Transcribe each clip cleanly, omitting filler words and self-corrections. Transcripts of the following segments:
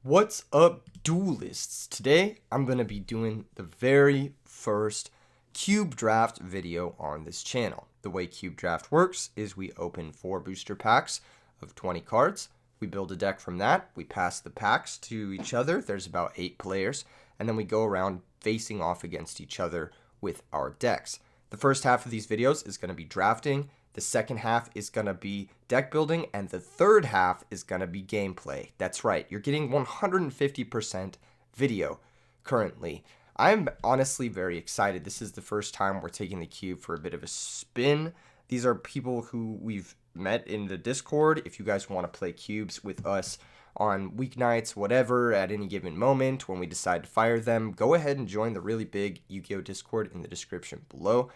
What's up, duelists? Today I'm going to be doing the very first cube draft video on this channel. The way cube draft works is we open 4 booster packs of 20 cards. We build a deck from that. We pass the packs to each other. There's about 8 players. And then we go around facing off against each other with our decks. The first half of these videos is going to be drafting. The second half is going to be deck building, and the third half is going to be gameplay. That's right, you're getting 150% video currently. I'm honestly very excited. This is the first time we're taking the cube for a bit of a spin. These are people who we've met in the Discord. If you guys want to play cubes with us on weeknights, whatever, at any given moment when we decide to fire them, go ahead and join the really big Yu-Gi-Oh Discord in the description below.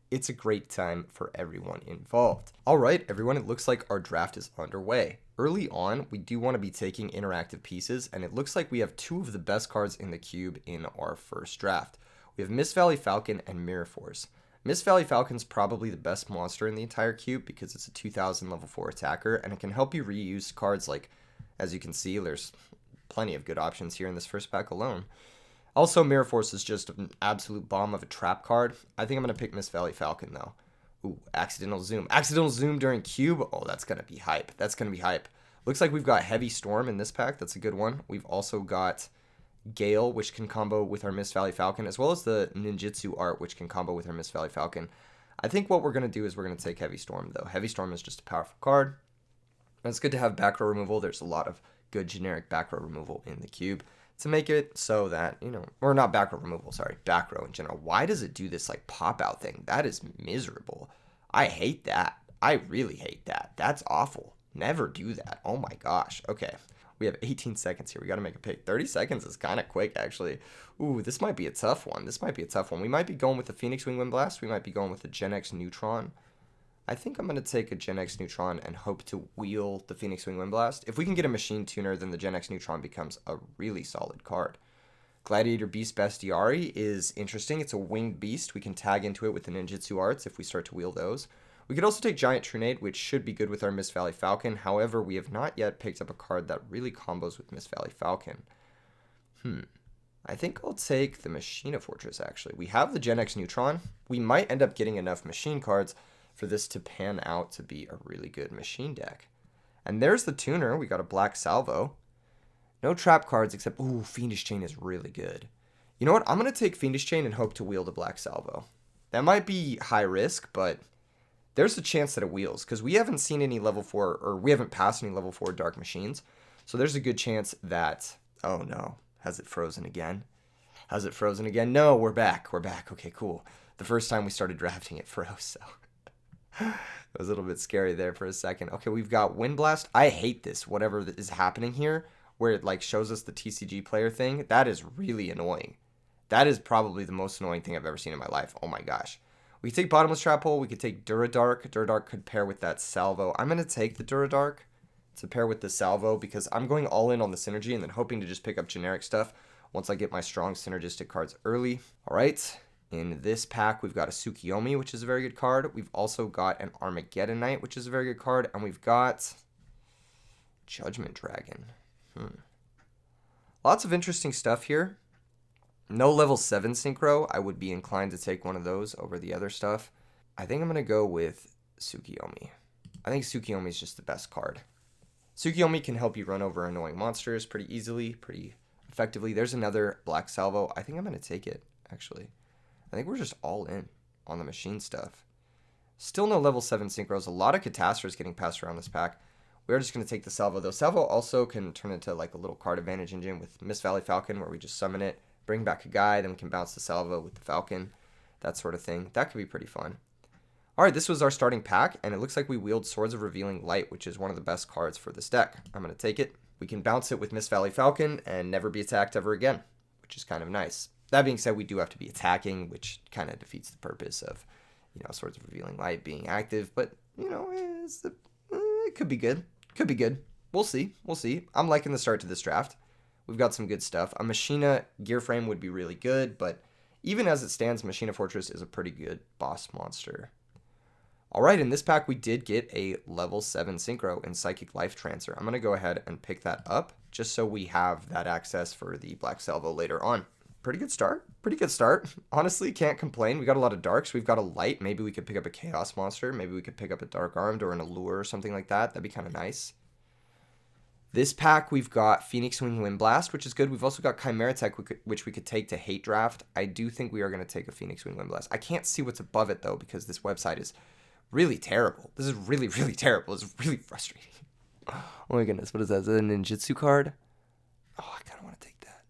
It's a great time for everyone involved. All right, everyone, it looks like our draft is underway. Early on, we do want to be taking interactive pieces, and it looks like we have 2 of the best cards in the cube in our first draft. We have Mist Valley Falcon and Mirror Force. Mist Valley Falcon's probably the best monster in the entire cube because it's a 2000 level 4 attacker, and it can help you reuse cards like, as you can see, there's plenty of good options here in this first pack alone. Also, Mirror Force is just an absolute bomb of a trap card. I think I'm going to pick Mist Valley Falcon, though. Ooh, Accidental Zoom. Accidental Zoom during Cube? Oh, that's going to be hype. That's going to be hype. Looks like we've got Heavy Storm in this pack. That's a good one. We've also got Gale, which can combo with our Mist Valley Falcon, as well as the Ninjutsu Art, which can combo with our Mist Valley Falcon. I think what we're going to do is we're going to take Heavy Storm, though. Heavy Storm is just a powerful card. And it's good to have back row removal. There's a lot of good generic back row removal in the cube to make it so that, or not back row removal, sorry, back row in general. Why does it do this like pop out thing? That is miserable. I hate that. I really hate that. That's awful. Never do that. Oh my gosh. Okay. We have 18 seconds here. We got to make a pick. 30 seconds is kind of quick, actually. Ooh, this might be a tough one. This might be a tough one. We might be going with the Phoenix Wing Wind Blast. We might be going with the Gen X Neutron. I think I'm going to take a Gen X Neutron and hope to wheel the Phoenix Wing Wind Blast. If we can get a Machine Tuner, then the Gen X Neutron becomes a really solid card. Gladiator Beast Bestiari is interesting. It's a winged beast. We can tag into it with the Ninjutsu Arts if we start to wheel those. We could also take Giant Trunade, which should be good with our Mist Valley Falcon. However, we have not yet picked up a card that really combos with Mist Valley Falcon. I think I'll take the Machina Fortress, actually. We have the Gen X Neutron. We might end up getting enough machine cards for this to pan out to be a really good machine deck. And there's the tuner. We got a Black Salvo. No trap cards except, ooh, Fiendish Chain is really good. You know what? I'm going to take Fiendish Chain and hope to wheel the Black Salvo. That might be high risk, but there's a chance that it wheels because we haven't seen any level 4, or we haven't passed any level 4 Dark Machines. So there's a good chance that, oh no, has it frozen again? Has it frozen again? No, we're back. We're back. Okay, cool. The first time we started drafting it froze, so it was a little bit scary there for a second. Okay, we've got Wind Blast. I hate this, whatever is happening here, where it like shows us the TCG player thing. That is really annoying. That is probably the most annoying thing I've ever seen in my life. Oh my gosh. We could take Bottomless Trap Hole. We could take Duradark. Duradark could pair with that Salvo. I'm going to take the Duradark to pair with the Salvo because I'm going all in on the synergy and then hoping to just pick up generic stuff once I get my strong synergistic cards early. All right. In this pack, we've got a Tsukiyomi, which is a very good card. We've also got an Armageddon Knight, which is a very good card. And we've got Judgment Dragon. Lots of interesting stuff here. No level 7 Synchro. I would be inclined to take one of those over the other stuff. I think I'm going to go with Tsukiyomi. I think Tsukiyomi is just the best card. Tsukiyomi can help you run over annoying monsters pretty easily, pretty effectively. There's another Black Salvo. I think I'm going to take it, actually. I think we're just all in on the machine stuff. Still no level 7 Synchros. A lot of Catastrophes getting passed around this pack. We're just going to take the Salvo, though. Salvo also can turn into like a little card advantage engine with Mist Valley Falcon, where we just summon it, bring back a guy, then we can bounce the Salvo with the Falcon, that sort of thing. That could be pretty fun. All right, this was our starting pack, and it looks like we wield Swords of Revealing Light, which is one of the best cards for this deck. I'm going to take it. We can bounce it with Mist Valley Falcon and never be attacked ever again, which is kind of nice. That being said, we do have to be attacking, which kind of defeats the purpose of, Swords of Revealing Light being active. But, it could be good. Could be good. We'll see. We'll see. I'm liking the start to this draft. We've got some good stuff. A Machina Gear Frame would be really good, but even as it stands, Machina Fortress is a pretty good boss monster. All right, in this pack, we did get a level 7 Synchro in Psychic Life Transfer. I'm going to go ahead and pick that up just so we have that access for the Black Salvo later on. Pretty good start. Pretty good start. Honestly, can't complain. We got a lot of darks. We've got a light. Maybe we could pick up a Chaos Monster. Maybe we could pick up a Dark Armed or an Allure or something like that. That'd be kind of nice. This pack, we've got Phoenix Wing Wind Blast, which is good. We've also got Chimera Tech, which we could take to hate draft. I do think we are going to take a Phoenix Wing Wind Blast. I can't see what's above it, though, because this website is really terrible. This is really, really terrible. It's really frustrating. Oh my goodness, what is that? Is that a ninjutsu card? Oh, I kind of want to take that.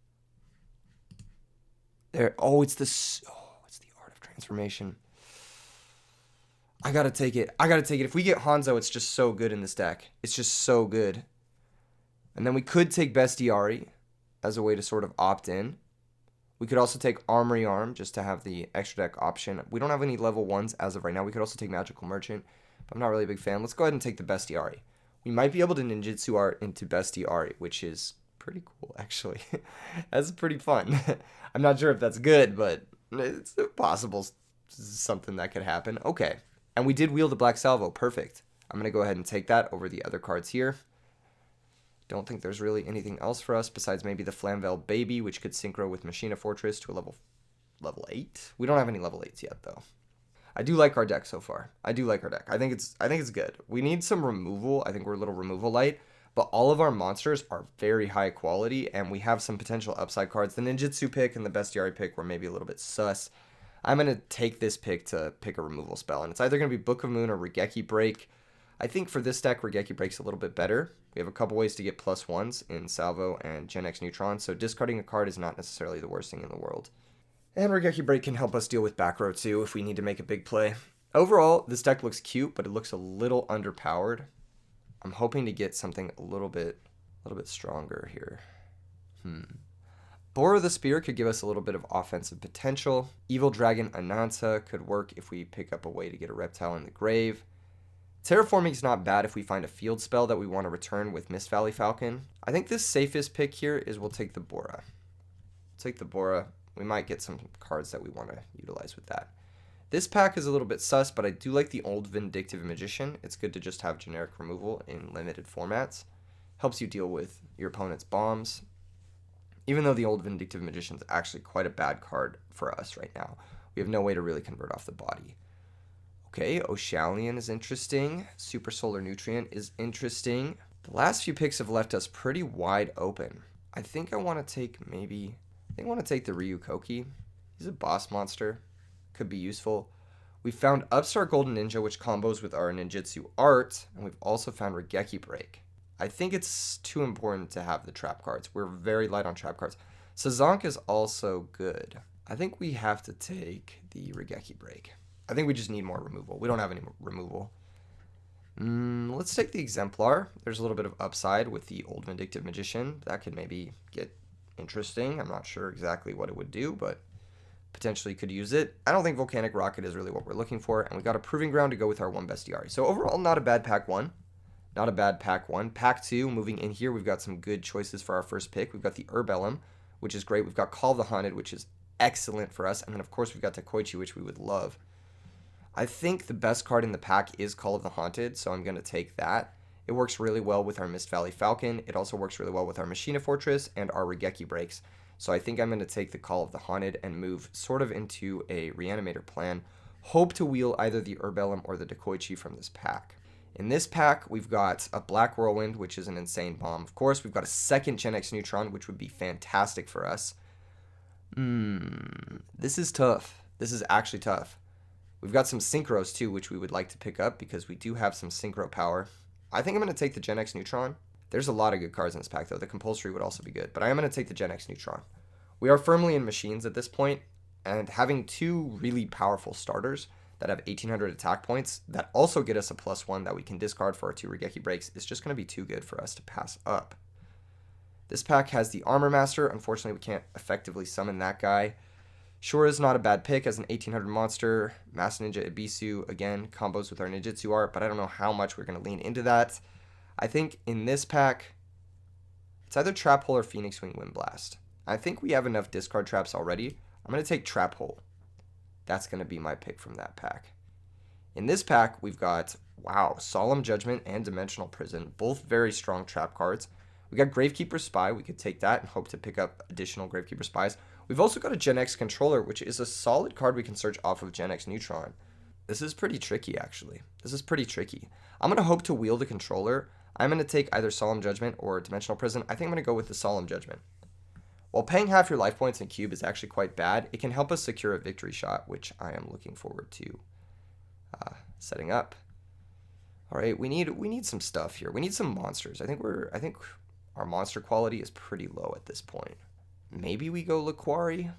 There. Oh, it's the Art of Transformation. I gotta take it. If we get Hanzo, it's just so good in this deck. It's just so good. And then we could take Bestiari as a way to sort of opt in. We could also take Armory Arm just to have the extra deck option. We don't have any level 1s as of right now. We could also take Magical Merchant, but I'm not really a big fan. Let's go ahead and take the Bestiari. We might be able to ninjutsu art into Bestiari, which is pretty cool, actually. That's pretty fun. I'm not sure if that's good, but it's possible something that could happen. Okay, and we did wheel the Black Salvo. Perfect. I'm going to go ahead and take that over the other cards here. Don't think there's really anything else for us besides maybe the Flamvell Baby, which could synchro with Machina Fortress to a level 8. We don't have any level 8s yet, though. I do like our deck so far. I think it's good. We need some removal. I think we're a little removal light, but all of our monsters are very high quality, and we have some potential upside cards. The Ninjutsu pick and the Bestiari pick were maybe a little bit sus. I'm going to take this pick to pick a removal spell, and it's either going to be Book of Moon or Regeki Break. I think for this deck, Regeki Break's a little bit better. We have a couple ways to get +1s in Salvo and Gen X Neutron, so discarding a card is not necessarily the worst thing in the world. And Regeki Break can help us deal with back row too if we need to make a big play. Overall, this deck looks cute, but it looks a little underpowered. I'm hoping to get something a little bit stronger here. Boar of the Spear could give us a little bit of offensive potential. Evil Dragon Ananta could work if we pick up a way to get a reptile in the grave. Terraforming is not bad if we find a field spell that we want to return with Mist Valley Falcon. I think the safest pick here is we'll take the Bora. Take the Bora. We might get some cards that we want to utilize with that. This pack is a little bit sus, but I do like the old Vindictive Magician. It's good to just have generic removal in limited formats. Helps you deal with your opponent's bombs. Even though the old Vindictive Magician is actually quite a bad card for us right now. We have no way to really convert off the body. Okay, Oshalion is interesting. Super Solar Nutrient is interesting. The last few picks have left us pretty wide open. I think I want to take the Ryu Koki. He's a boss monster. Could be useful. We found Upstart Golden Ninja, which combos with our ninjutsu art, and we've also found Regeki Break. I think it's too important to have the trap cards. We're very light on trap cards. Sazonk is also good. I think we have to take the Regeki Break. I think we just need more removal. We don't have any removal. Let's take the Exemplar. There's a little bit of upside with the old Vindictive Magician. That could maybe get interesting. I'm not sure exactly what it would do, but potentially could use it. I don't think Volcanic Rocket is really what we're looking for, and we got a Proving Ground to go with our one Bestiari. So overall, not a bad pack one. Not a bad pack one. Pack two, moving in here, we've got some good choices for our first pick. We've got the Herbellum, which is great. We've got Call of the Haunted, which is excellent for us. And then, of course, we've got Takoichi, which we would love. I think the best card in the pack is Call of the Haunted, so I'm going to take that. It works really well with our Mist Valley Falcon. It also works really well with our Machina Fortress and our Regeki Breaks. So I think I'm going to take the Call of the Haunted and move sort of into a Reanimator plan. Hope to wheel either the Herbellum or the Takoichi from this pack. In this pack, we've got a Black Whirlwind, which is an insane bomb. Of course, we've got a second Gen X Neutron, which would be fantastic for us. This is tough. This is actually tough. We've got some Synchros, too, which we would like to pick up because we do have some Synchro power. I think I'm going to take the Gen X Neutron. There's a lot of good cards in this pack, though. The Compulsory would also be good, but I am going to take the Gen X Neutron. We are firmly in machines at this point, and having two really powerful starters that have 1,800 attack points that also get us a +1 that we can discard for our two Regeki Breaks is just going to be too good for us to pass up. This pack has the Armor Master. Unfortunately, we can't effectively summon that guy. Sure is not a bad pick as an 1,800 monster. Mass Ninja Ibisu, again, combos with our Ninjutsu art, but I don't know how much we're going to lean into that. I think in this pack, it's either Trap Hole or Phoenix Wing Wind Blast. I think we have enough discard traps already. I'm going to take Trap Hole. That's going to be my pick from that pack. In this pack, we've got, wow, Solemn Judgment and Dimensional Prison, both very strong trap cards. We got Gravekeeper Spy. We could take that and hope to pick up additional Gravekeeper Spies. We've also got a Gen X Controller, which is a solid card we can search off of Gen X Neutron. This is pretty tricky, actually. This is pretty tricky. I'm going to hope to wield a controller. I'm going to take either Solemn Judgment or Dimensional Prison. I think I'm going to go with the Solemn Judgment. While paying half your life points in cube is actually quite bad, it can help us secure a victory shot, which I am looking forward to setting up. All right, we need some stuff here. We need some monsters. I think our monster quality is pretty low at this point. Maybe we go Laquari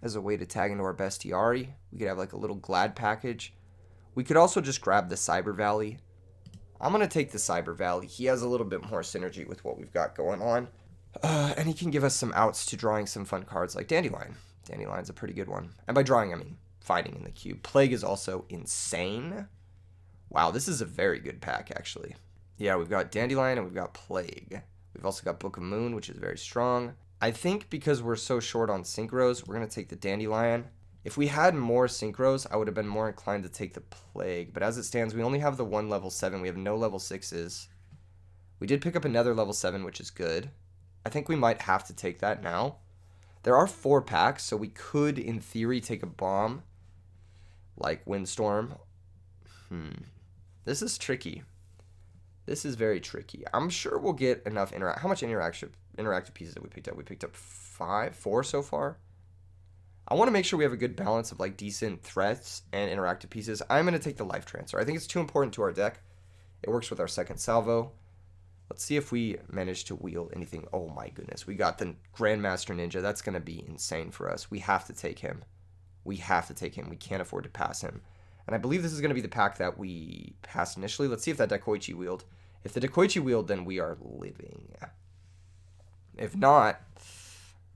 as a way to tag into our bestiari. We could have like a little Glad package. We could also just grab the Cyber Valley. I'm going to take the Cyber Valley. He has a little bit more synergy with what we've got going on. And he can give us some outs to drawing some fun cards like Dandelion. Dandelion's a pretty good one. And by drawing, I mean fighting in the cube. Plague is also insane. Wow, this is a very good pack, actually. Yeah, we've got Dandelion and we've got Plague. We've also got Book of Moon, which is very strong. I think because we're so short on Synchros, we're going to take the Dandelion. If we had more Synchros, I would have been more inclined to take the Plague. But as it stands, we only have the one level 7. We have no level 6s. We did pick up another level 7, which is good. I think we might have to take that now. There are 4 packs, so we could, in theory, take a bomb like Windstorm. This is tricky. This is very tricky. I'm sure we'll get enough How much interactive pieces have we picked up? We picked up 4 so far. I want to make sure we have a good balance of like decent threats and interactive pieces. I'm going to take the Life Transfer. I think it's too important to our deck. It works with our second salvo. Let's see if we manage to wield anything. Oh my goodness. We got the Grandmaster Ninja. That's going to be insane for us. We have to take him. We have to take him. We can't afford to pass him. And I believe this is going to be the pack that we passed initially. Let's see if that Daikoichi wield. If the Daikoichi wield, then we are living. If not,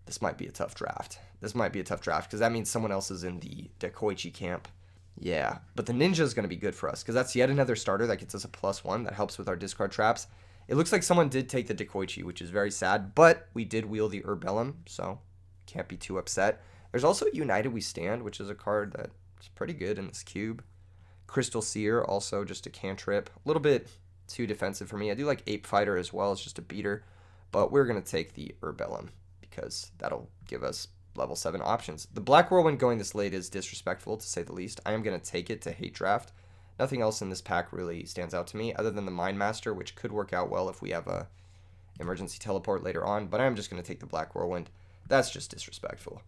this might be a tough draft. This might be a tough draft because that means someone else is in the Daikoichi camp. Yeah, but the Ninja is going to be good for us because that's yet another starter that gets us a +1 that helps with our discard traps. It looks like someone did take the Daikoichi, which is very sad, but we did wield the Urbellum, so can't be too upset. There's also United We Stand, which is a card that's pretty good in this cube. Crystal Seer, also just a cantrip. A little bit too defensive for me. I do like Ape Fighter as well. It's just a beater, but we're going to take the Urbellum because that'll give us level 7 options. The Black Whirlwind going this late is disrespectful, to say the least. I am going to take it to hate draft. Nothing else in this pack really stands out to me other than the Mind Master, which could work out well if we have a emergency teleport later on, but I'm just going to take the Black Whirlwind. That's just disrespectful.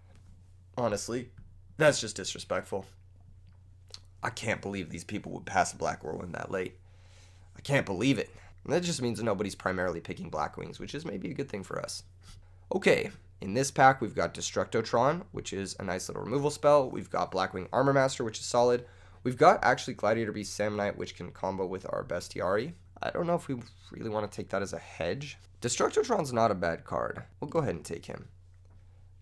Honestly, that's just disrespectful. I can't believe these people would pass a Black Whirlwind that late. I can't believe it. And that just means nobody's primarily picking Black Wings, which is maybe a good thing for us. Okay, in this pack we've got Destructotron, which is a nice little removal spell. We've got Blackwing Armor Master, which is solid. We've got actually Gladiator Beast Samnite, which can combo with our Bestiari. I don't know if we really want to take that as a hedge. Destructotron's not a bad card. We'll go ahead and take him.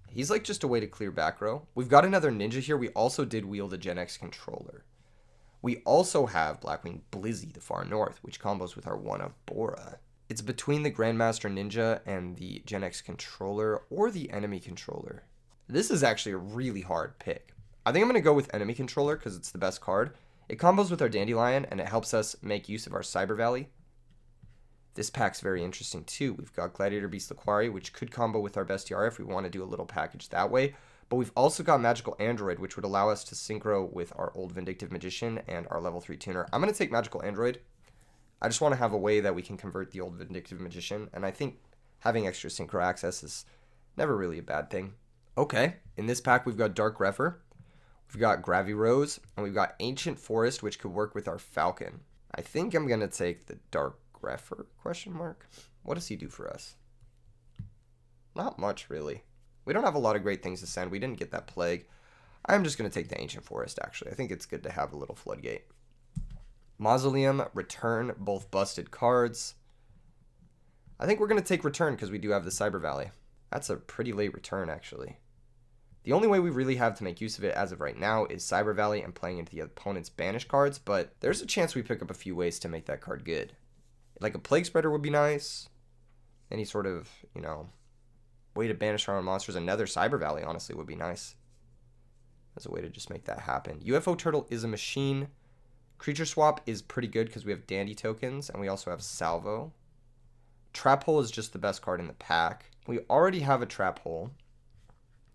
He's like just a way to clear back row. We've got another Ninja here. We also did wield a Gen X Controller. We also have Blackwing Blizzy, the Far North, which combos with our one of Bora. It's between the Grandmaster Ninja and the Gen X Controller or the Enemy Controller. This is actually a really hard pick. I think I'm going to go with Enemy Controller because it's the best card. It combos with our Dandelion and it helps us make use of our Cyber Valley. This pack's very interesting too. We've got Gladiator Beast Laquari, which could combo with our Bestiari if we want to do a little package that way. But we've also got Magical Android, which would allow us to synchro with our old Vindictive Magician and our level 3 tuner. I'm going to take Magical Android. I just want to have a way that we can convert the old Vindictive Magician, and I think having extra synchro access is never really a bad thing. Okay, in this pack we've got Dark Refer, we've got Gravirose, and we've got Ancient Forest, which could work with our Falcon. I think I'm going to take the Dark Refer, ? What does he do for us? Not much, really. We don't have a lot of great things to send. We didn't get that Plague. I'm just going to take the Ancient Forest, actually. I think it's good to have a little Floodgate. Mausoleum, Return, both busted cards. I think we're going to take Return because we do have the Cyber Valley. That's a pretty late return, actually. The only way we really have to make use of it as of right now is Cyber Valley and playing into the opponent's banished cards, but there's a chance we pick up a few ways to make that card good. Like a Plague Spreader would be nice. Any sort of, way to banish our own monsters. Another Cyber Valley, honestly, would be nice. As a way to just make that happen. UFO Turtle is a machine. Creature Swap is pretty good because we have Dandy tokens and we also have Salvo. Trap Hole is just the best card in the pack. We already have a Trap Hole.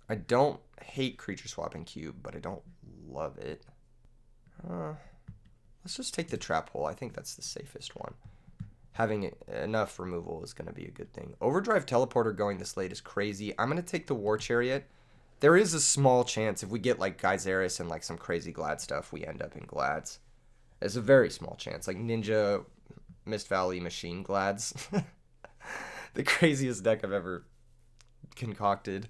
I don't hate creature swapping cube, but I don't love it. Let's just take the Trap Hole. I think that's the safest one. Having enough removal is going to be a good thing. Overdrive Teleporter going this late is crazy. I'm going to take the War Chariot. There is a small chance if we get like Geyseris and like some crazy Glad stuff, we end up in Glads. There's a very small chance. Like Ninja, Mist Valley, Machine Glads. The craziest deck I've ever concocted.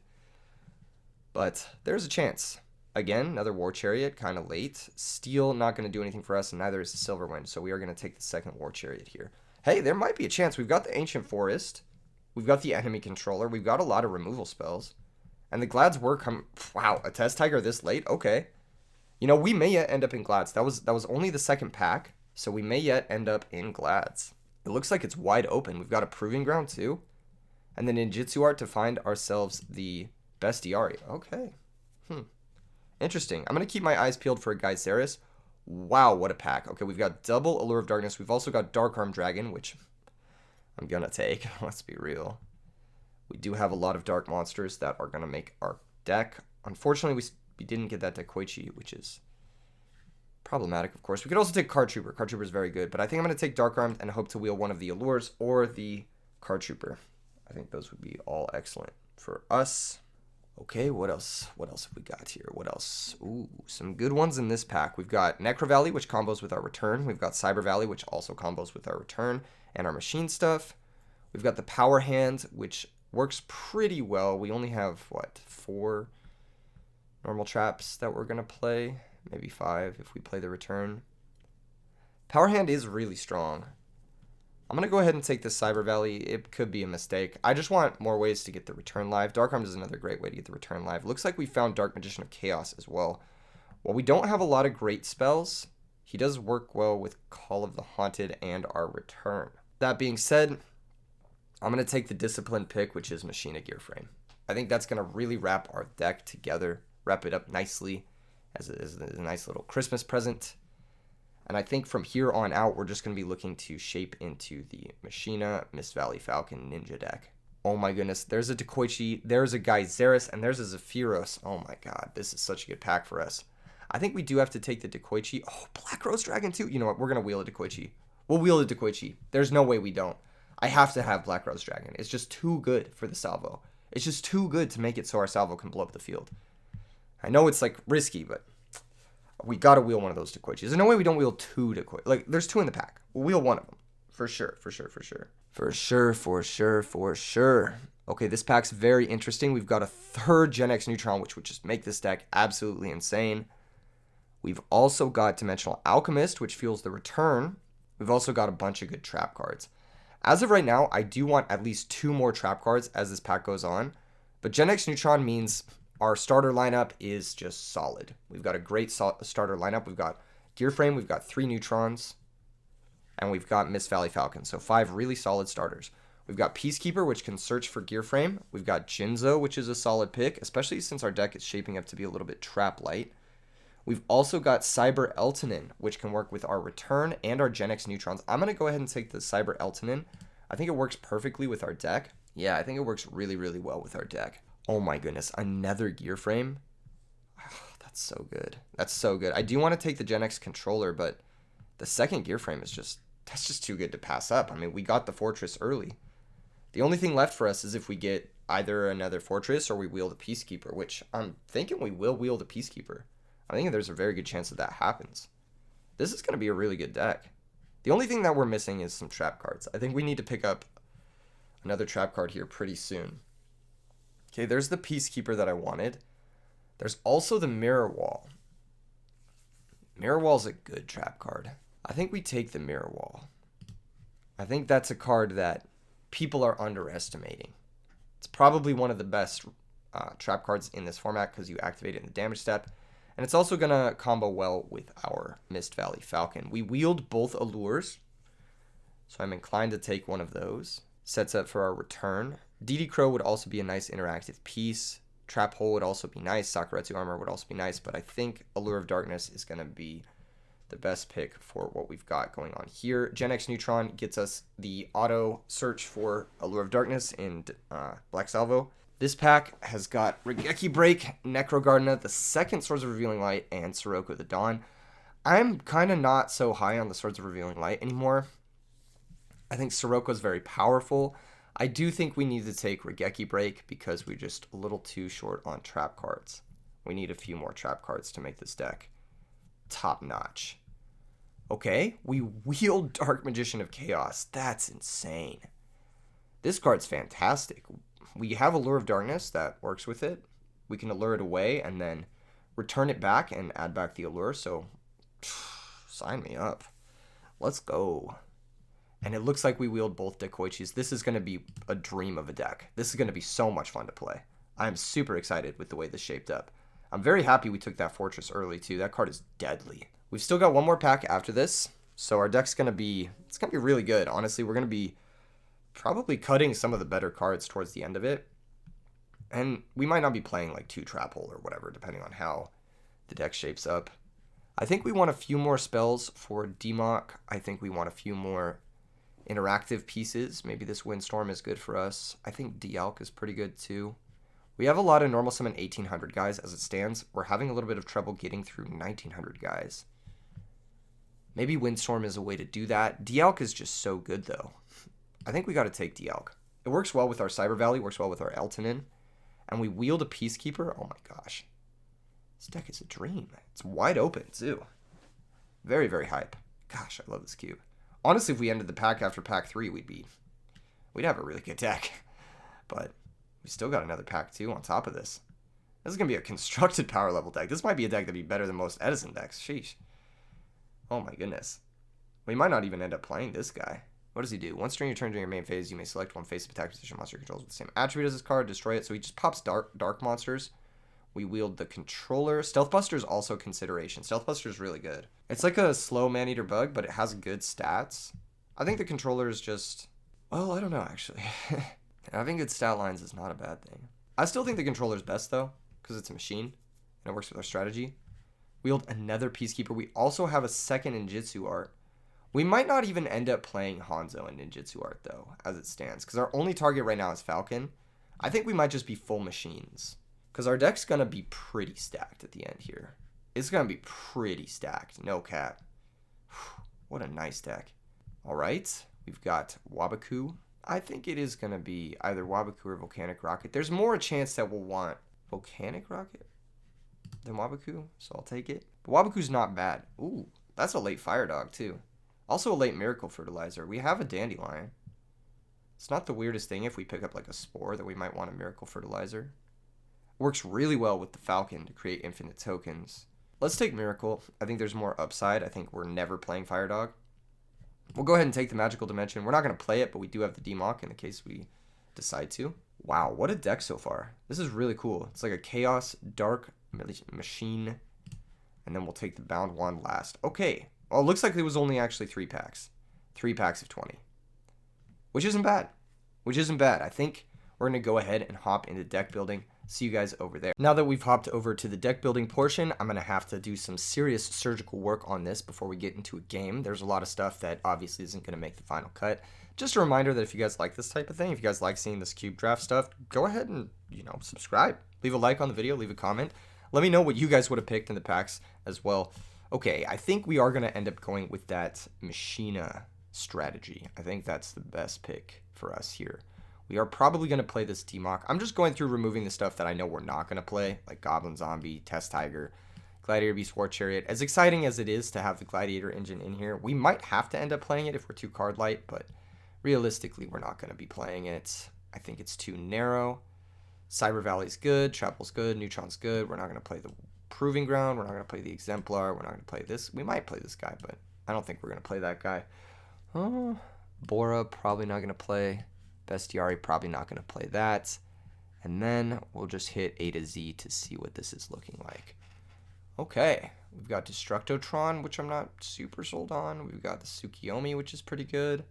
But there's a chance. Again, another War Chariot, kind of late. Steel, not going to do anything for us, and neither is the Silverwind. So we are going to take the second War Chariot here. Hey, there might be a chance. We've got the Ancient Forest. We've got the Enemy Controller. We've got a lot of removal spells. And the Glads were coming. Wow, a Test Tiger this late? Okay. You know, we may yet end up in Glads. That was only the second pack, so we may yet end up in Glads. It looks like it's wide open. We've got a Proving Ground too. And the Ninjutsu Art to find ourselves the Bestiary. Okay. Interesting. I'm going to keep my eyes peeled for a Geyseris. Wow, what a pack. Okay, we've got double Allure of Darkness. We've also got Dark Arm Dragon, which I'm going to take. Let's be real. We do have a lot of dark monsters that are going to make our deck. Unfortunately, we didn't get that Dekoichi, which is problematic, of course. We could also take Card Trooper. Card Trooper is very good, but I think I'm going to take Dark Armed and hope to wheel one of the Allures or the Card Trooper. I think those would be all excellent for us. Okay, what else? What else have we got here? What else? Ooh, some good ones in this pack. We've got Necro Valley, which combos with our return. We've got Cyber Valley, which also combos with our return and our machine stuff. We've got the Power Hand, which works pretty well. We only have, what, 4 normal traps that we're going to play? Maybe 5 if we play the return. Power Hand is really strong. I'm going to go ahead and take this Cyber Valley. It could be a mistake. I just want more ways to get the return live. Dark Armed is another great way to get the return live. Looks like we found Dark Magician of Chaos as well. While we don't have a lot of great spells, he does work well with Call of the Haunted and our return. That being said, I'm going to take the disciplined pick, which is Machina Gear Frame. I think that's going to really wrap our deck together, wrap it up nicely as a nice little Christmas present. And I think from here on out, we're just going to be looking to shape into the Machina, Mist Valley Falcon Ninja deck. Oh my goodness, there's a Dekoichi, there's a Geyseris, and there's a Zephyros. Oh my god, this is such a good pack for us. I think we do have to take the Dekoichi. Oh, Black Rose Dragon too. You know what, we're going to wheel a Dekoichi. We'll wheel a Dekoichi. There's no way we don't. I have to have Black Rose Dragon. It's just too good for the salvo. It's just too good to make it so our salvo can blow up the field. I know it's like risky, but we gotta wheel one of those Dekoichis. There's no way we don't wheel 2 Dekoichis. Like, there's 2 in the pack. We'll wheel one of them. For sure, for sure, for sure. For sure, for sure, for sure. Okay, this pack's very interesting. We've got a 3rd Gen X Neutron, which would just make this deck absolutely insane. We've also got Dimensional Alchemist, which fuels the return. We've also got a bunch of good trap cards. As of right now, I do want at least 2 more trap cards as this pack goes on. But Gen X Neutron means our starter lineup is just solid. We've got a great starter lineup. We've got Gear Frame, we've got 3 Neutrons, and we've got Mist Valley Falcon. So 5 really solid starters. We've got Peacekeeper, which can search for Gear Frame. We've got Jinzo, which is a solid pick, especially since our deck is shaping up to be a little bit trap light. We've also got Cyber Eltonin, which can work with our return and our Gen X Neutrons. I'm going to go ahead and take the Cyber Eltonin. I think it works perfectly with our deck. Yeah, I think it works really, really well with our deck. Oh my goodness, another Gear Frame? Oh, that's so good. That's so good. I do want to take the Gen X Controller, but the second Gear Frame is that's just too good to pass up. I mean, we got the Fortress early. The only thing left for us is if we get either another Fortress or we wheel the Peacekeeper, which I'm thinking we will wheel the Peacekeeper. I think there's a very good chance that happens. This is going to be a really good deck. The only thing that we're missing is some trap cards. I think we need to pick up another trap card here pretty soon. Okay, there's the Peacekeeper that I wanted. There's also the Mirror Wall. Mirror Wall's a good trap card. I think we take the Mirror Wall. I think that's a card that people are underestimating. It's probably one of the best trap cards in this format because you activate it in the damage step. And it's also going to combo well with our Mist Valley Falcon. We wield both allures, so I'm inclined to take one of those. Sets up for our return. DD Crow would also be a nice interactive piece. Trap Hole would also be nice. Sakuretsu Armor would also be nice, but I think Allure of Darkness is going to be the best pick for what we've got going on here. Gen X Neutron gets us the auto search for Allure of Darkness and Black Salvo. This pack has got Regeki Break, Necrogardna, the second Swords of Revealing Light, and Sirocco the Dawn. I'm kind of not so high on the Swords of Revealing Light anymore. I think Sirocco is very powerful. I do think we need to take Regeki Break because we're just a little too short on trap cards. We need a few more trap cards to make this deck top notch. Okay, we wield Dark Magician of Chaos. That's insane. This card's fantastic. We have Allure of Darkness that works with it. We can allure it away and then return it back and add back the allure. So, sign me up. Let's go. And it looks like we wield both Dekoichis. This is going to be a dream of a deck. This is going to be so much fun to play. I'm super excited with the way this shaped up. I'm very happy we took that Fortress early too. That card is deadly. We've still got one more pack after this. So our deck's going to be, it's going to be really good. Honestly, we're going to be probably cutting some of the better cards towards the end of it. And we might not be playing like 2 Trap Hole or whatever, depending on how the deck shapes up. I think we want a few more spells for Democ. I think we want a few more interactive pieces. Maybe this Windstorm is good for us. I think Dialk is pretty good too. We have a lot of normal summon 1800 guys as it stands. We're having a little bit of trouble getting through 1900 guys. Maybe Windstorm is a way to do that. Dialk is just so good though. I think we got to take Dialk. It works well with our Cyber Valley, works well with our Eltonin. And we wield a Peacekeeper. Oh my gosh. This deck is a dream. It's wide open too. Very, very hype. Gosh, I love this cube. Honestly, if we ended the pack after pack 3, we'd have a really good deck. But we still got another pack 2 on top of this. This is going to be a constructed power level deck. This might be a deck that'd be better than most Edison decks. Sheesh. Oh my goodness. We might not even end up playing this guy. What does he do? Once during your turn during your main phase, you may select one face of attack position monster controls with the same attribute as this card, destroy it. So he just pops dark monsters. We wield the Controller. Stealth Buster is also a consideration. Stealth Buster is really good. It's like a slow Man-Eater bug, but it has good stats. I think the Controller is just... Well, I don't know, actually. Having good stat lines is not a bad thing. I still think the Controller is best, though, because it's a machine, and it works with our strategy. Wield another Peacekeeper. We also have a second Ninjutsu art. We might not even end up playing Hanzo and Ninjutsu art, though, as it stands, because our only target right now is Falcon. I think we might just be full machines. Because our deck's going to be pretty stacked at the end here. It's going to be pretty stacked. No cap. What a nice deck. Alright. We've got Wabaku. I think it is going to be either Wabaku or Volcanic Rocket. There's more a chance that we'll want Volcanic Rocket than Wabaku. So I'll take it. But Wabaku's not bad. Ooh. That's a late Fire Dog too. Also a late Miracle Fertilizer. We have a Dandelion. It's not the weirdest thing if we pick up like a Spore that we might want a Miracle Fertilizer. Works really well with the Falcon to create infinite tokens. Let's take Miracle. I think there's more upside. I think we're never playing Fire Dog. We'll go ahead and take the Magical Dimension. We're not going to play it, but we do have the Democ in the case we decide to. Wow, what a deck so far. This is really cool. It's like a Chaos Dark Machine. And then we'll take the Bound Wand last. Okay. Well, it looks like it was only actually 3 packs. 3 packs of 20. Which isn't bad. I think we're going to go ahead and hop into deck building. See you guys over there. Now that we've hopped over to the deck building portion, I'm going to have to do some serious surgical work on this before we get into a game. There's a lot of stuff that obviously isn't going to make the final cut. Just a reminder that if you guys like this type of thing, if you guys like seeing this cube draft stuff, go ahead and, subscribe. Leave a like on the video, leave a comment. Let me know what you guys would have picked in the packs as well. Okay, I think we are going to end up going with that Machina strategy. I think that's the best pick for us here. We are probably going to play this Democ. I'm just going through removing the stuff that I know we're not going to play, like Goblin Zombie, Test Tiger, Gladiator Beast War Chariot. As exciting as it is to have the Gladiator engine in here, we might have to end up playing it if we're too card light, but realistically, we're not going to be playing it. I think it's too narrow. Cyber Valley's good, Chapel's good, Neutron's good. We're not going to play the Proving Ground. We're not going to play the Exemplar. We're not going to play this. We might play this guy, but I don't think we're going to play that guy. Bora, probably not going to play. Bestiari, probably not going to play that. And then we'll just hit A to Z to see what this is looking like. Okay, we've got Destructotron, which I'm not super sold on. We've got the Tsukiyomi, which is pretty good.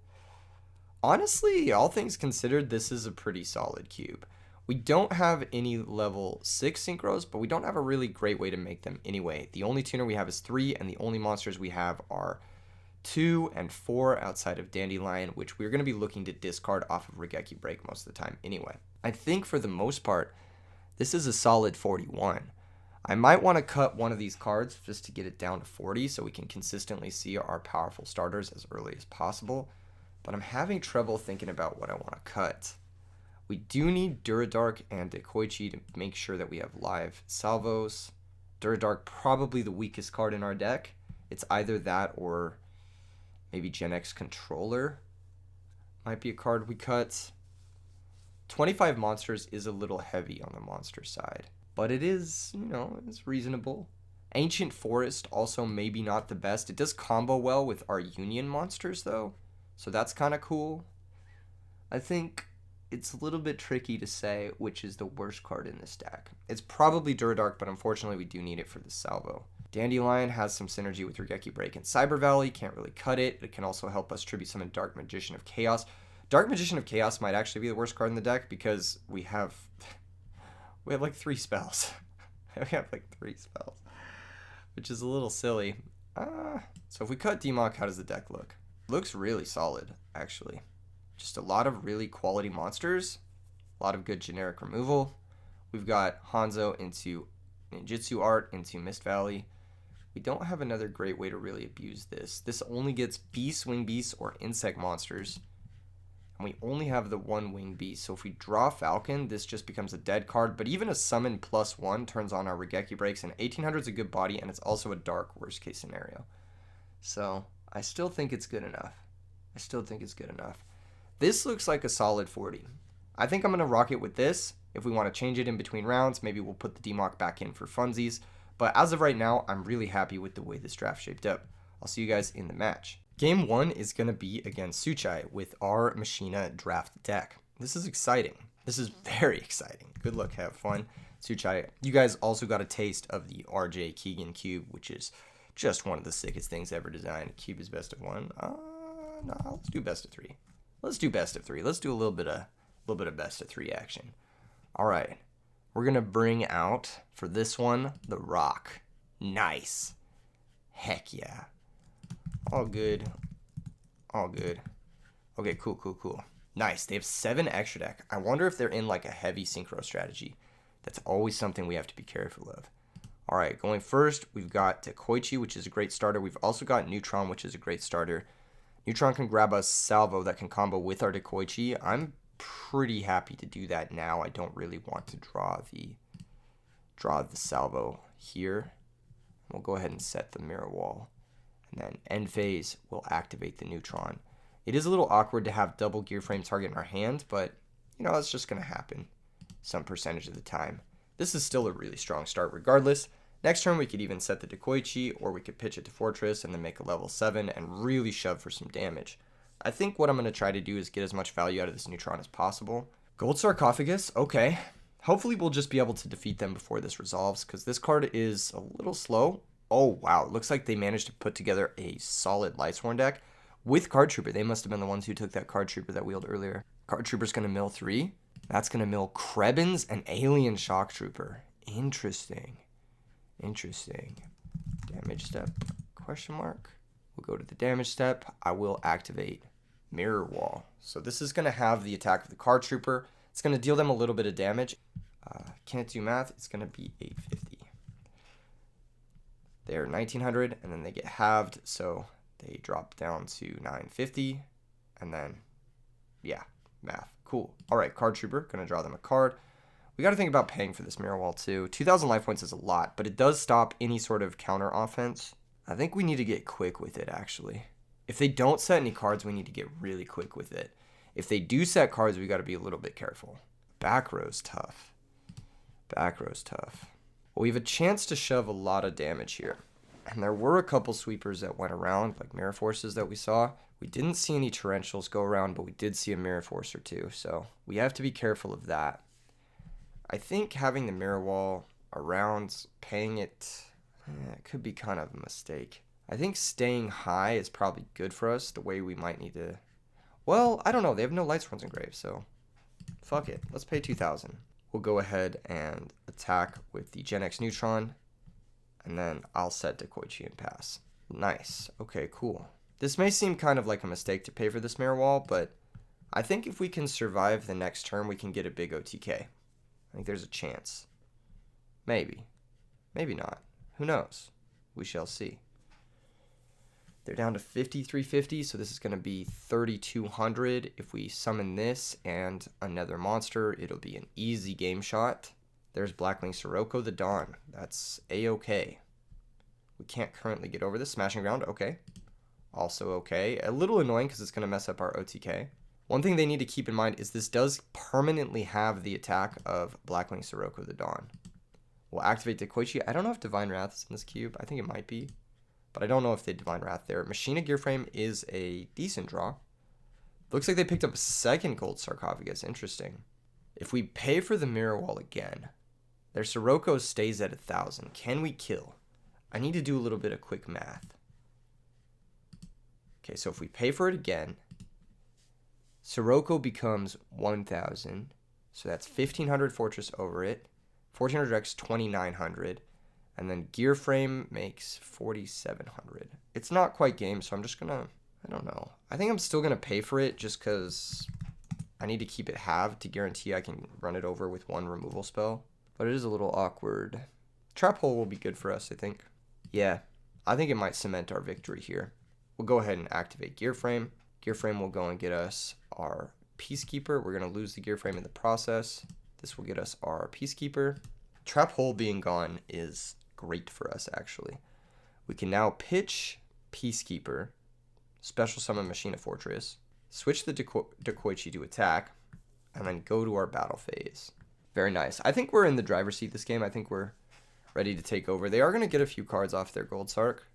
Honestly, all things considered, this is a pretty solid cube. We don't have any level 6 synchros, but we don't have a really great way to make them anyway. The only tuner we have is 3, and the only monsters we have are 2 and 4 outside of Dandelion, which we're going to be looking to discard off of Regeki Break most of the time anyway. I think for the most part, this is a solid 41. I might want to cut one of these cards just to get it down to 40 so we can consistently see our powerful starters as early as possible, but I'm having trouble thinking about what I want to cut. We do need Duradark and Dekoichi to make sure that we have live salvos. Duradark probably the weakest card in our deck. It's either that or maybe Gen X Controller might be a card we cut. 25 monsters is a little heavy on the monster side, but it is, it's reasonable. Ancient Forest also maybe not the best. It does combo well with our Union monsters though, so that's kind of cool. I think it's a little bit tricky to say which is the worst card in this deck. It's probably Duradark, but unfortunately we do need it for the salvo. Dandelion has some synergy with Regeki Break and Cyber Valley. Can't really cut it. It can also help us tribute summon Dark Magician of Chaos. Dark Magician of Chaos might actually be the worst card in the deck because we have like 3 spells. We have like 3 spells, which is a little silly. So if we cut Demok, how does the deck look? Looks really solid, actually. Just a lot of really quality monsters, a lot of good generic removal. We've got Hanzo into Ninjutsu Art, into Mist Valley. We don't have another great way to really abuse this. This only gets Beast, Wing Beasts, or Insect monsters. And we only have the 1 Wing Beast. So if we draw Falcon, this just becomes a dead card. But even a Summon +1 turns on our Regeki Breaks. And 1800 is a good body, and it's also a dark worst case scenario. So I still think it's good enough. This looks like a solid 40. I think I'm going to rock it with this. If we want to change it in between rounds, maybe we'll put the Demok back in for funsies. But as of right now, I'm really happy with the way this draft shaped up. I'll see you guys in the match. Game 1 is going to be against Suchai with our Machina draft deck. This is exciting. This is very exciting. Good luck, have fun. Suchai, you guys also got a taste of the RJ Keegan Cube, which is just one of the sickest things ever designed. Cube is best of 1. No, let's do best of 3. Let's do best of 3. Let's do a little bit of best of 3 action. All right. We're going to bring out, for this one, the Rock. Nice. Heck yeah. All good. Okay, cool. Nice. They have 7 extra deck. I wonder if they're in like a heavy synchro strategy. That's always something we have to be careful of. All right, going first, we've got Dekoichi, which is a great starter. We've also got Neutron, which is a great starter. Neutron can grab a salvo that can combo with our Dekoichi. I'm pretty happy to do that now. I don't really want to draw the salvo here. We'll go ahead and set the mirror wall. And then end phase will activate the Neutron. It is a little awkward to have double gear frame target in our hand, but that's just going to happen some percentage of the time. This is still a really strong start regardless. Next turn, we could even set the Dekoichi, or we could pitch it to Fortress and then make a level 7 and really shove for some damage. I think what I'm going to try to do is get as much value out of this Neutron as possible. Gold Sarcophagus, okay. Hopefully we'll just be able to defeat them before this resolves, because this card is a little slow. Oh, wow. It looks like they managed to put together a solid Lightsworn deck with Card Trooper. They must have been the ones who took that Card Trooper that wheeled earlier. Card Trooper's going to mill 3. That's going to mill Krebins and Alien Shock Trooper. Interesting. Damage step, question mark. We'll go to the damage step. I will activate Mirror Wall. So this is going to have the attack of the Card Trooper. It's going to deal them a little bit of damage. Can't do math. It's going to be 850. They're 1900, and then they get halved, so they drop down to 950. And then, yeah, math. Cool. All right, Card Trooper. Going to draw them a card. We got to think about paying for this Mirror Wall too. 2,000 life points is a lot, but it does stop any sort of counter offense. I think we need to get quick with it, actually. If they don't set any cards, we need to get really quick with it. If they do set cards, we got to be a little bit careful. Back row's tough. Well, we have a chance to shove a lot of damage here. And there were a couple sweepers that went around, like Mirror Forces that we saw. We didn't see any Torrentials go around, but we did see a Mirror Force or two. So we have to be careful of that. I think having the Mirror Wall around, paying it, could be kind of a mistake. I think staying high is probably good for us, the way we might need to... Well, I don't know. They have no Lightsworns engraved, so fuck it. Let's pay 2,000. we'll go ahead and attack with the Gen X Neutron, and then I'll set Dekoichi and pass. Nice. Okay, cool. This may seem kind of like a mistake to pay for this mirror wall, but I think if we can survive the next turn, we can get a big OTK. I think there's a chance. Maybe. Maybe not. Who knows? We shall see. They're down to 5,350, so this is going to be 3,200. If we summon this and another monster, it'll be an easy game shot. There's Blackwing Sirocco the Dawn. That's A-okay. We can't currently get over this. Smashing Ground, okay. Also okay. A little annoying because it's going to mess up our OTK. One thing they need to keep in mind is this does permanently have the attack of Blackwing Sirocco the Dawn. We'll activate Dekoichi. I don't know if Divine Wrath is in this cube. I think it might be. But I don't know if they Divine Wrath there. Machina Gear Frame is a decent draw. Looks like they picked up a second gold sarcophagus. Interesting. If we pay for the mirror wall again, their Sirocco stays at 1,000. Can we kill? I need to do a little bit of quick math. Okay, so if we pay for it again, Sirocco becomes 1,000. So that's 1,500 Fortress over it. 1,400 Rex, 2,900. And then Gear Frame makes 4,700. It's not quite game, so I'm just going to, I don't know. I think I'm still going to pay for it just because I need to keep it halved to guarantee I can run it over with one removal spell. But it is a little awkward. Trap Hole will be good for us, I think. Yeah, I think it might cement our victory here. We'll go ahead and activate Gear Frame. Gear Frame will go and get us our Peacekeeper. We're going to lose the Gear Frame in the process. This will get us our Peacekeeper. Trap Hole being gone is great for us, actually. We can now pitch Peacekeeper, special summon Machina Fortress, switch the Dekoichi to attack, and then go to our battle phase. Very nice. I think we're in the driver's seat this game. I think we're ready to take over. They are going to get a few cards off their Gold Sark,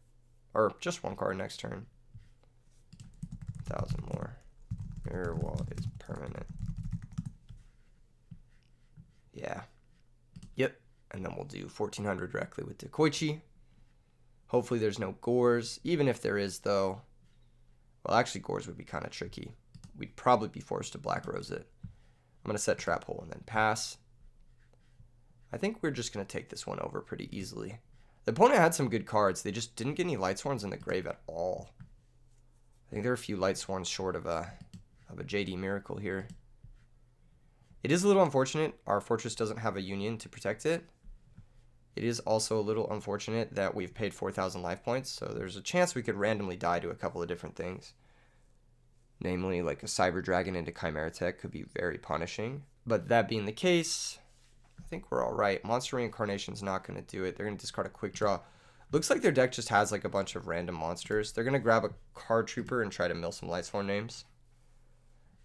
or just one card next turn. 1,000 more. Mirror Wall is permanent. Yeah. Yep. And then we'll do 1,400 directly with Dekoichi. Hopefully there's no Gores. Even if there is, though, well, actually Gores would be kind of tricky. We'd probably be forced to Black Rose it. I'm going to set Trap Hole and then pass. I think we're just going to take this one over pretty easily. The opponent had some good cards. They just didn't get any Lightsworns in the grave at all. I think there are a few Lightsworns short of a JD Miracle here. It is a little unfortunate our fortress doesn't have a Union to protect it. It is also a little unfortunate that we've paid 4,000 life points, so there's a chance we could randomly die to a couple of different things. Namely, like a Cyber Dragon into Chimera Tech could be very punishing. But that being the case, I think we're all right. Monster Reincarnation's not going to do it. They're going to discard a quick draw. Looks like their deck just has like a bunch of random monsters. They're going to grab a Card Trooper and try to mill some Lightsworn names.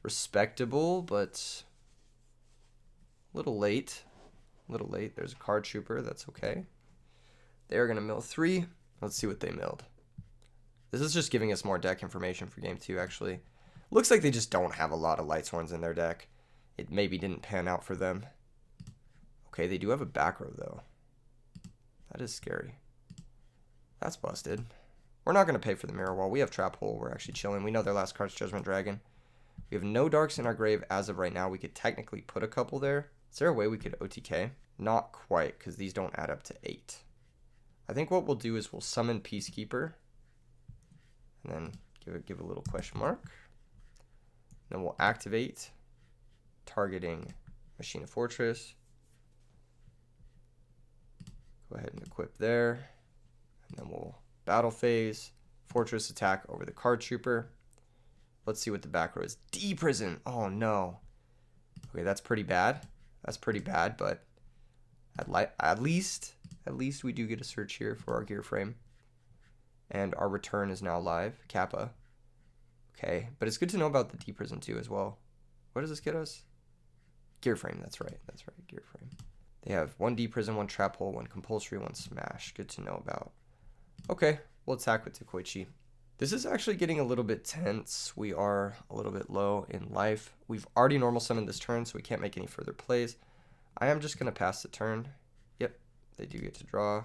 Respectable, but a little late. A little late. There's a Card Trooper. That's okay. They're going to mill 3. Let's see what they milled. This is just giving us more deck information for game 2, actually. Looks like they just don't have a lot of Lightsworns in their deck. It maybe didn't pan out for them. Okay, they do have a back row, though. That is scary. That's busted. We're not going to pay for the Mirror Wall. We have Trap Hole. We're actually chilling. We know their last card's Judgment Dragon. We have no Darks in our grave as of right now. We could technically put a couple there. Is there a way we could OTK? Not quite, because these don't add up to 8. I think what we'll do is we'll summon Peacekeeper. And then give a little question mark. Then we'll activate, targeting Machina Fortress. Go ahead and equip there. And then we'll battle phase, Fortress attack over the Card Trooper. Let's see what the back row is. D-Prison. Oh, no. Okay, that's pretty bad. That's pretty bad, but at least we do get a search here for our Gear Frame. And our return is now live. Kappa. Okay, but it's good to know about the D-Prison too as well. What does this get us? Gear Frame, that's right. That's right, Gear Frame. They have 1 D-Prison, 1 Trap Hole, 1 Compulsory, 1 Smash. Good to know about. Okay, we'll attack with Dekoichi. This is actually getting a little bit tense. We are a little bit low in life. We've already normal summoned this turn, so we can't make any further plays. I am just going to pass the turn. Yep, they do get to draw.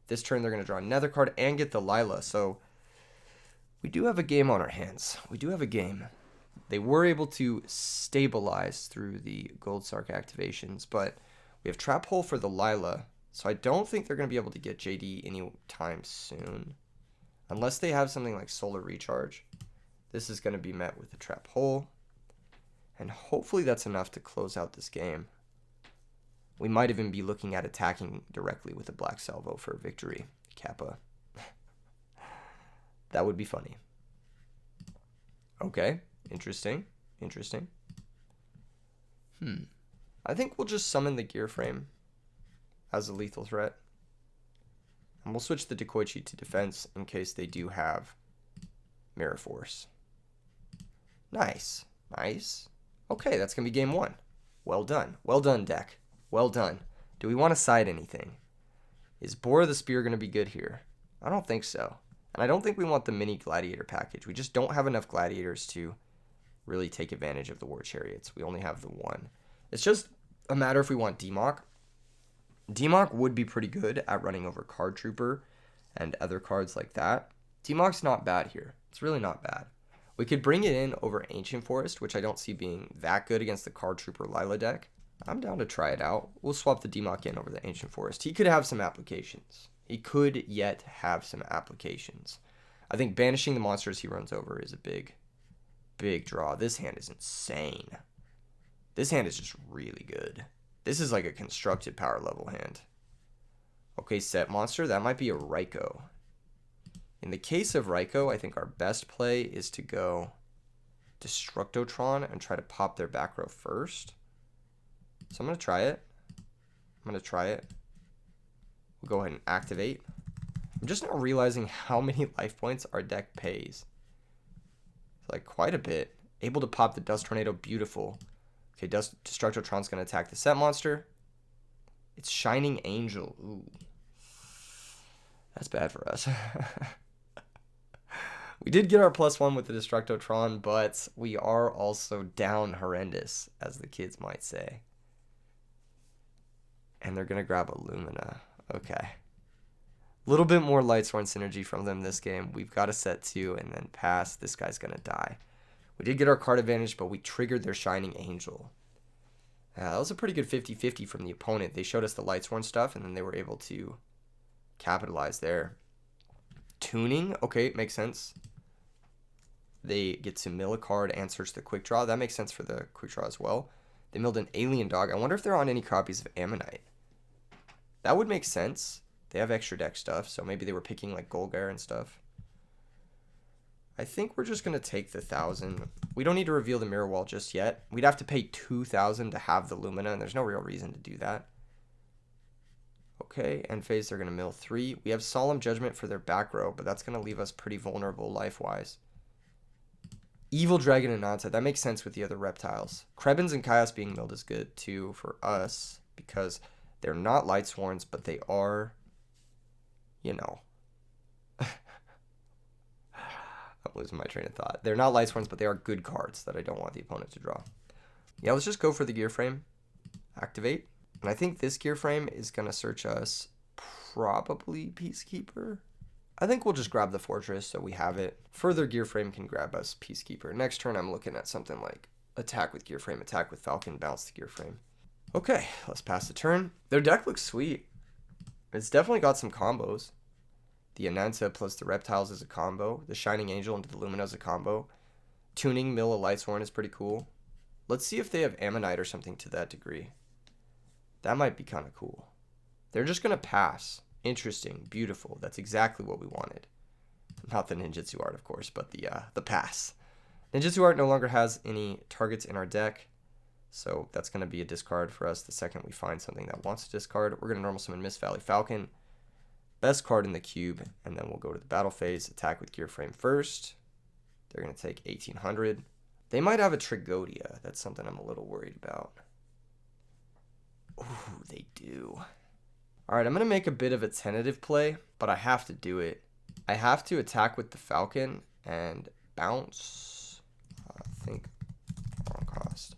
This turn, they're going to draw another card and get the Lila. So we do have a game on our hands. We do have a game. They were able to stabilize through the Gold Sark activations, but We have Trap Hole for the Lila, so I don't think they're going to be able to get JD anytime soon. Unless they have something like Solar Recharge. This is going to be met with a Trap Hole. And hopefully that's enough to close out this game. We might even be looking at attacking directly with a Black Salvo for victory. Kappa. That would be funny. Okay, interesting. Interesting. I think we'll just summon the Gear Frame as a lethal threat. And we'll switch the Dekoichi to defense in case they do have Mirror Force. Nice. Nice. Okay, that's going to be game 1. Well done. Well done, deck. Well done. Do we want to side anything? Is Boar of the Spear going to be good here? I don't think so. And I don't think we want the mini gladiator package. We just don't have enough gladiators to really take advantage of the war chariots. We only have the one. It's just a matter if we want DMOC. DMOC would be pretty good at running over Card Trooper and other cards like that. DMOC's not bad here. It's really not bad. We could bring it in over Ancient Forest, which I don't see being that good against the Card Trooper Lila deck. I'm down to try it out. We'll swap the DMOC in over the Ancient Forest. He could have some applications. He could yet have some applications. I think banishing the monsters he runs over is a big draw. This hand is insane. This hand is just really good. This is like a constructed power level hand. Okay, set monster. That might be a Raikou. In the case of Raikou, I think our best play is to go Destructotron and try to pop their back row first. So I'm going to try it. We'll go ahead and activate. I'm just now realizing how many life points our deck pays. It's like quite a bit. Able to pop the Dust Tornado. Beautiful. Okay, Destructotron's going to attack the set monster. It's Shining Angel. Ooh. That's bad for us. We did get our +1 with the Destructotron, but we are also down horrendous, as the kids might say. And they're going to grab a Lumina. Okay. A little bit more Lightsworn synergy from them this game. We've got a set 2 and then pass. This guy's going to die. We did get our card advantage, but we triggered their Shining Angel. That was a pretty good 50-50 from the opponent. They showed us the Lightsworn stuff, and then they were able to capitalize there. Tuning. Okay, makes sense. They get to mill a card and search the quick draw. That makes sense for the quick draw as well. They milled an Alien Dog. I wonder if they're on any copies of Ammonite. That would make sense. They have extra deck stuff, so maybe they were picking like Golgar and stuff. I think we're just going to take the 1,000. We don't need to reveal the Mirror Wall just yet. We'd have to pay 2,000 to have the Lumina, and there's no real reason to do that. Okay, end phase, they're going to mill 3. We have Solemn Judgment for their back row, but that's going to leave us pretty vulnerable life-wise. Evil Dragon and Nonset, that makes sense with the other reptiles. Krebins and Chaos being milled is good too for us because they're not Lightsworns, but they are, you know. I'm losing my train of thought. They're not Lightsworns, but they are good cards that I don't want the opponent to draw. Yeah, let's just go for the Gear Frame. Activate. And I think this Gear Frame is going to search us probably Peacekeeper. I think we'll just grab the Fortress so we have it. Further Gear Frame can grab us Peacekeeper. Next turn I'm looking at something like attack with Gear Frame, attack with Falcon, bounce the Gear Frame. Okay, let's pass the turn. Their deck looks sweet. It's definitely got some combos. The Ananta plus the Reptiles is a combo. The Shining Angel into the Lumina is a combo. Tuning Mill a Lightsworn is pretty cool. Let's see if they have Ammonite or something to that degree. That might be kind of cool. They're just going to pass. Interesting. Beautiful. That's exactly what we wanted. Not the Ninjutsu art, of course, but the pass. Ninjutsu art no longer has any targets in our deck, so that's going to be a discard for us the second we find something that wants to discard. We're going to normal summon Mist Valley Falcon. Best card in the cube, and then we'll go to the battle phase. Attack with Gear Frame first. They're going to take 1,800. They might have a Trigodia. That's something I'm a little worried about. Ooh, they do. Alright, I'm going to make a bit of a tentative play, but I have to do it. I have to attack with the Falcon and bounce. I think wrong cost.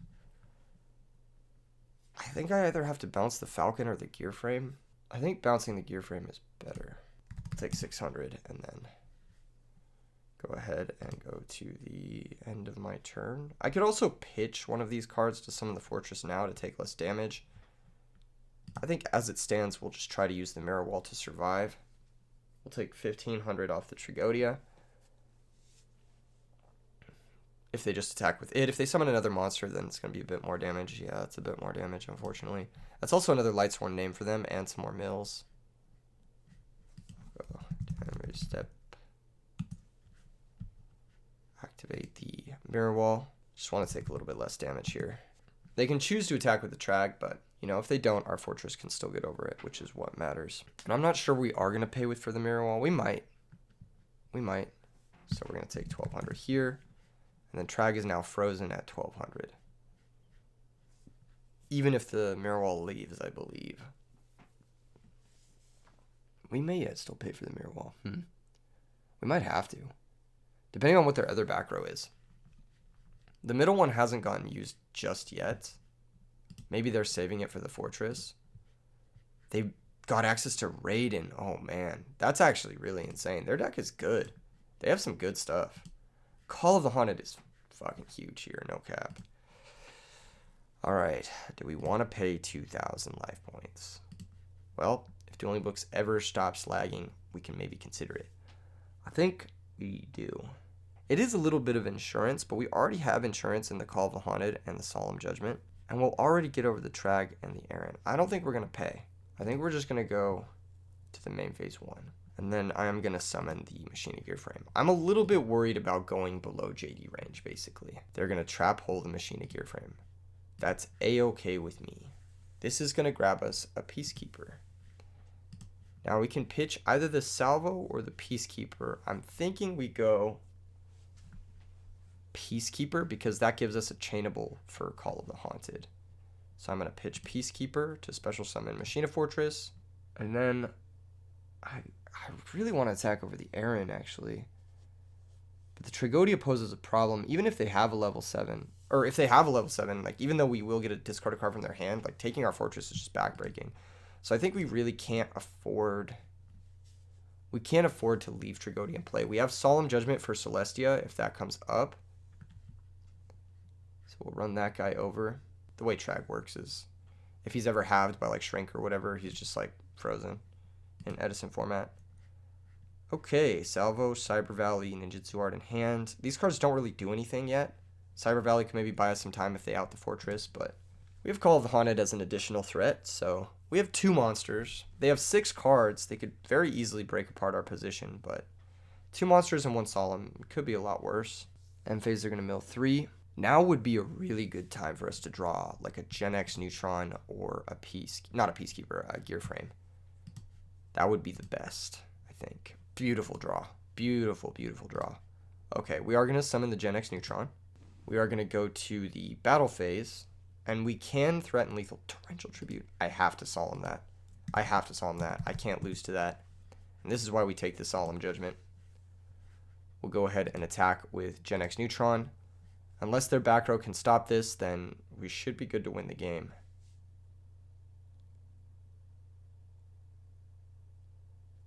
I think I either have to bounce the Falcon or the Gear Frame. I think bouncing the Gear Frame is better. I'll take 600 and then go ahead and go to the end of my turn. I could also pitch one of these cards to summon the Fortress now to take less damage. I think as it stands, we'll just try to use the mirror wall to survive. We'll take 1500 off the Trigodia. If they just attack with it. If they summon another monster, then it's going to be a bit more damage. Yeah, it's a bit more damage, unfortunately. That's also another Lightsworn name for them, and some more mills. Damage step. Activate the mirror wall. Just want to take a little bit less damage here. They can choose to attack with the Trag, but, you know, if they don't, our fortress can still get over it, which is what matters. And I'm not sure we are going to pay with for the mirror wall. We might. We might. So we're going to take 1200 here. And then Trag is now frozen at 1200. Even if the mirror wall leaves, I believe. We may yet still pay for the mirror wall. We might have to. Depending on what their other back row is. The middle one hasn't gotten used just yet. Maybe they're saving it for the fortress. They've got access to Raiden. Oh man, that's actually really insane. Their deck is good. They have some good stuff. Call of the Haunted is fucking huge here, no cap. Alright, do we want to pay 2,000 life points? Well, if Dueling Books ever stops lagging, we can maybe consider it. I think we do. It is a little bit of insurance, but we already have insurance in the Call of the Haunted and the Solemn Judgment, and we'll already get over the Trag and the Aaron. I don't think we're going to pay. I think we're just going to go to the main phase 1. And then I am going to summon the Machine of Gear Frame. I'm a little bit worried about going below JD range, basically. They're going to trap hole the Machine of Gear Frame. That's A-okay with me. This is going to grab us a Peacekeeper. Now we can pitch either the Salvo or the Peacekeeper. I'm thinking we go Peacekeeper because that gives us a chainable for Call of the Haunted. So I'm going to pitch Peacekeeper to special summon Machine of Fortress. And then I really want to attack over the Aaron, actually. But the Trigodia poses a problem, even if they have a level 7. Or if they have a level 7, like, even though we will get a discard card from their hand, like, taking our fortress is just backbreaking. So I think we really can't afford... We can't afford to leave Trigodia in play. We have Solemn Judgment for Celestia, if that comes up. So we'll run that guy over. The way Trag works is, if he's ever halved by, like, Shrink or whatever, he's just, like, frozen in Edison format. Okay, Salvo, Cyber Valley, Ninjutsu Art in hand. These cards don't really do anything yet. Cyber Valley can maybe buy us some time if they out the fortress, but we have Call of the Haunted as an additional threat, so we have 2 monsters. They have 6 cards. They could very easily break apart our position, but 2 monsters and 1 Solemn could be a lot worse. End phase, they're going to mill 3. Now would be a really good time for us to draw like a Gen X Neutron or a not a Peacekeeper, a Gear Frame. That would be the best, I think. Beautiful draw. Beautiful, beautiful draw. Okay, we are going to summon the Gen X Neutron. We are going to go to the battle phase, and we can threaten lethal Torrential Tribute. I have to Solemn that. I have to Solemn that. I can't lose to that. And this is why we take the Solemn Judgment. We'll go ahead and attack with Gen X Neutron. Unless their back row can stop this, then we should be good to win the game.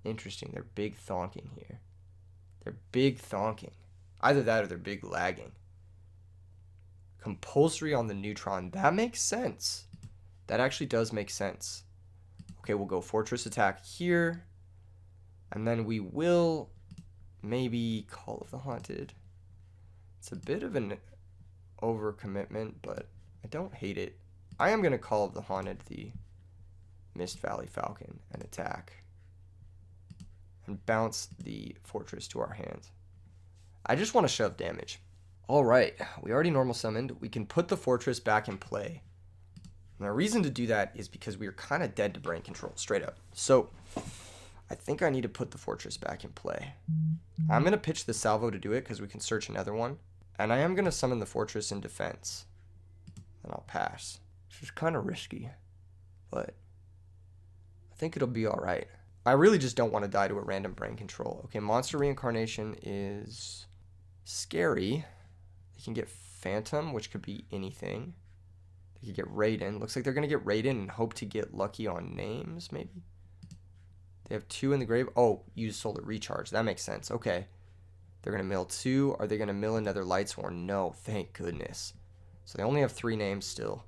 Interesting. They're big thonking here. They're big thonking. Either that or they're big lagging. Compulsory on the Neutron. That makes sense. That actually does make sense. Okay, we'll go Fortress Attack here. And then we will maybe Call of the Haunted. It's a bit of an overcommitment, but I don't hate it. I am going to Call of the Haunted the Mist Valley Falcon and attack. And bounce the fortress to our hand. I just want to shove damage. Alright, we already normal summoned. We can put the fortress back in play. And the reason to do that is because we are kind of dead to brain control, straight up. So, I think I need to put the fortress back in play. I'm going to pitch the Salvo to do it because we can search another one. And I am going to summon the fortress in defense. And I'll pass. Which is kind of risky. But I think it'll be alright. I really just don't want to die to a random brain control. Okay, Monster Reincarnation is scary. They can get Phantom, which could be anything. They could get Raiden. Looks like they're going to get Raiden and hope to get lucky on names, maybe. They have 2 in the grave. Oh, use Solar Recharge. That makes sense. Okay. They're going to mill 2. Are they going to mill another Lightsworn? No, thank goodness. So they only have 3 names still.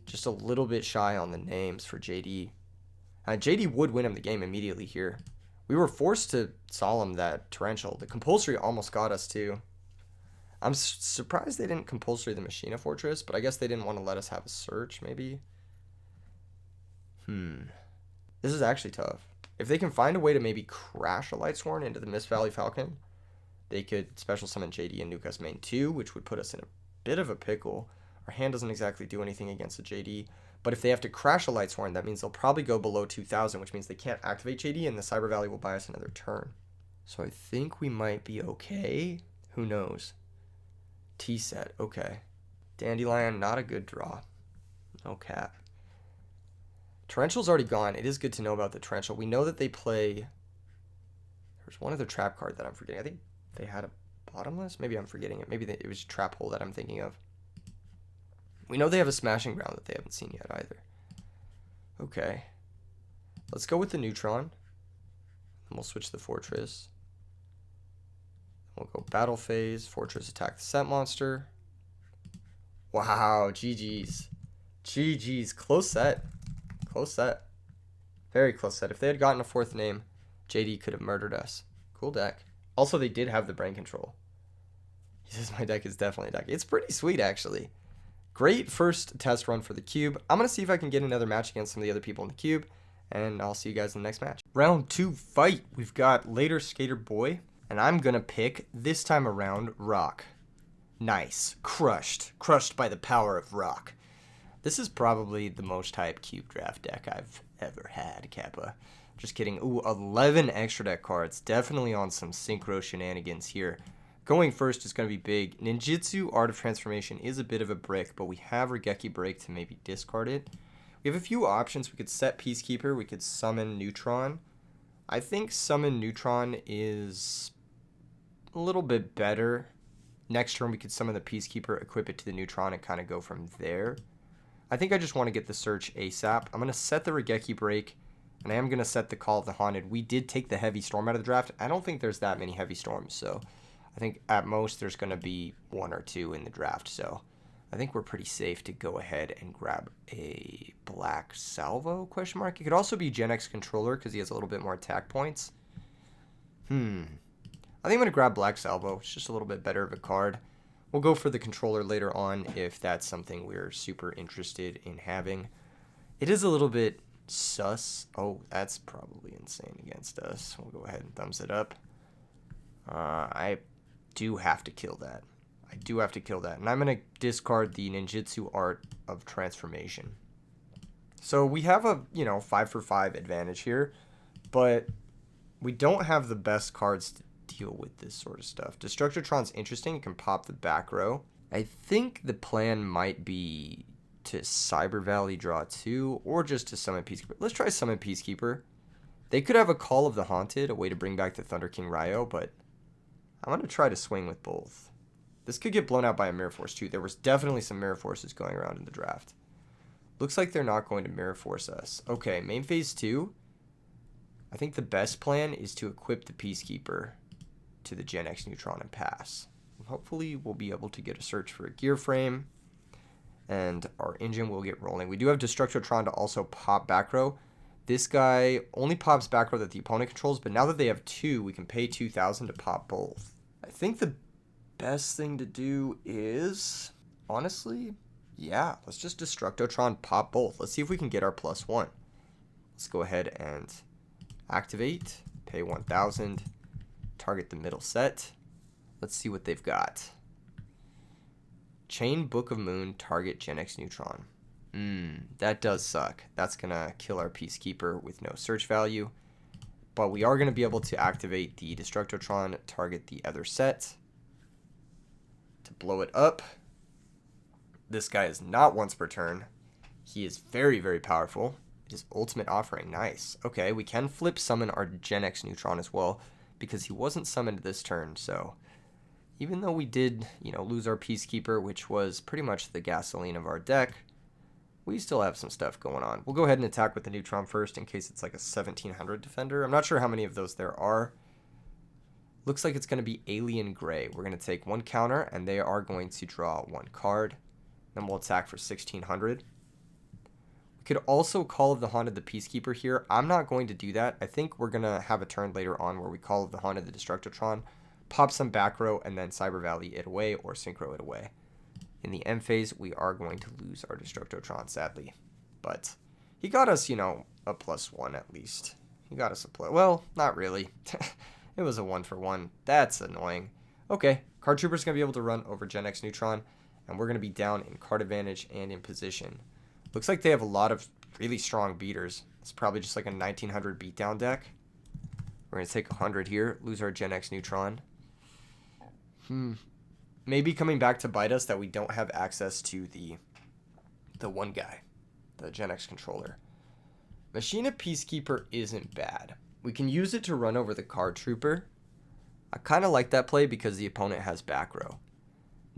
Just a little bit shy on the names for JD. JD would win him the game immediately here. We were forced to solemn that torrential. The compulsory almost got us too. I'm surprised they didn't compulsory the Machina Fortress, but I guess they didn't want to let us have a search, maybe. This is actually tough. If they can find a way to maybe crash a Lightsworn into the Mist Valley Falcon, they could special summon JD and nuke us main 2, which would put us in a bit of a pickle. Our hand doesn't exactly do anything against the JD, but if they have to crash a Lightsworn, that means they'll probably go below 2,000, which means they can't activate JD, and the Cyber Valley will buy us another turn. So I think we might be okay. Who knows? T-set, okay. Dandelion, not a good draw. No cap. Torrential's already gone. It is good to know about the Torrential. We know that they play... There's one other trap card that I'm forgetting. I think they had a bottomless? Maybe I'm forgetting it. Maybe it was Trap Hole that I'm thinking of. We know they have a Smashing Ground that they haven't seen yet either. Okay. Let's go with the Neutron. And we'll switch the Fortress. We'll go Battle Phase. Fortress attack the set monster. Wow, GG's. GG's. Close set. Close set. Very close set. If they had gotten a fourth name, JD could have murdered us. Cool deck. Also, they did have the brain control. He says my deck is definitely a deck. It's pretty sweet, actually. Great first test run for the cube. I'm going to see if I can get another match against some of the other people in the cube, and I'll see you guys in the next match. Round 2 fight. We've got Later Skater Boy, and I'm going to pick, this time around, Rock. Nice. Crushed. Crushed by the power of Rock. This is probably the most hyped cube draft deck I've ever had, Kappa. Just kidding. Ooh, 11 extra deck cards. Definitely on some Synchro shenanigans here. Going first is going to be big. Ninjutsu Art of Transformation is a bit of a brick, but we have Regeki Break to maybe discard it. We have a few options. We could set Peacekeeper. We could summon Neutron. I think summon Neutron is a little bit better. Next turn, we could summon the Peacekeeper, equip it to the Neutron, and kind of go from there. I think I just want to get the search ASAP. I'm going to set the Regeki Break, and I am going to set the Call of the Haunted. We did take the Heavy Storm out of the draft. I don't think there's that many Heavy Storms, so I think at most there's going to be 1 or 2 in the draft. So I think we're pretty safe to go ahead and grab a Black Salvo, question mark. It could also be Gen X Controller because he has a little bit more attack points. I think I'm going to grab Black Salvo. It's just a little bit better of a card. We'll go for the controller later on if that's something we're super interested in having. It is a little bit sus. Oh, that's probably insane against us. We'll go ahead and thumbs it up. I do have to kill that. I do have to kill that. And I'm going to discard the Ninjutsu Art of Transformation. So we have a, 5 for 5 advantage here, but we don't have the best cards to deal with this sort of stuff. Destructotron's interesting. It can pop the back row. I think the plan might be to Cyber Valley draw 2 or just to summon Peacekeeper. Let's try summon Peacekeeper. They could have a Call of the Haunted, a way to bring back the Thunder King Ryo, but I'm going to try to swing with both. This could get blown out by a Mirror Force too. There was definitely some Mirror Forces going around in the draft. Looks like they're not going to Mirror Force us. Okay, main phase 2. I think the best plan is to equip the Peacekeeper to the Gen X Neutron and pass. Hopefully we'll be able to get a search for a gear frame, and our engine will get rolling. We do have Destructotron to also pop back row. This guy only pops back row that the opponent controls, but now that they have 2, we can pay 2,000 to pop both. I think the best thing to do is, honestly, yeah, let's just Destructotron pop both. Let's see if we can get our +1. Let's go ahead and activate, pay 1,000, target the middle set. Let's see what they've got. Chain Book of Moon, target Gen X Neutron. That does suck. That's going to kill our Peacekeeper with no search value. But we are going to be able to activate the Destructotron, target the other set to blow it up. This guy is not once per turn. He is very, very powerful. His ultimate offering, nice. Okay, we can flip summon our Gen X Neutron as well because he wasn't summoned this turn. So even though we did, lose our Peacekeeper, which was pretty much the gasoline of our deck, we still have some stuff going on. We'll go ahead and attack with the Neutron first in case it's like a 1700 defender. I'm not sure how many of those there are. Looks like it's going to be Alien Gray. We're going to take 1 counter, and they are going to draw 1 card. Then we'll attack for 1600. Could also Call of the Haunted the Peacekeeper here. I'm not going to do that. I think we're going to have a turn later on where we Call of the Haunted the Destructotron, pop some back row, and then Cyber Valley it away or Synchro it away. In the end phase, we are going to lose our Destructotron, sadly. But he got us, you know, a +1 at least. He got us a plus. Well, not really. It was a 1-for-1. That's annoying. Okay, Card Trooper's going to be able to run over Gen X Neutron, and we're going to be down in card advantage and in position. Looks like they have a lot of really strong beaters. It's probably just like a 1900 beatdown deck. We're going to take 100 here, lose our Gen X Neutron. Maybe coming back to bite us that we don't have access to the one guy, the Gen X controller. Machina Peacekeeper isn't bad. We can use it to run over the Card Trooper. I kind of like that play because the opponent has back row.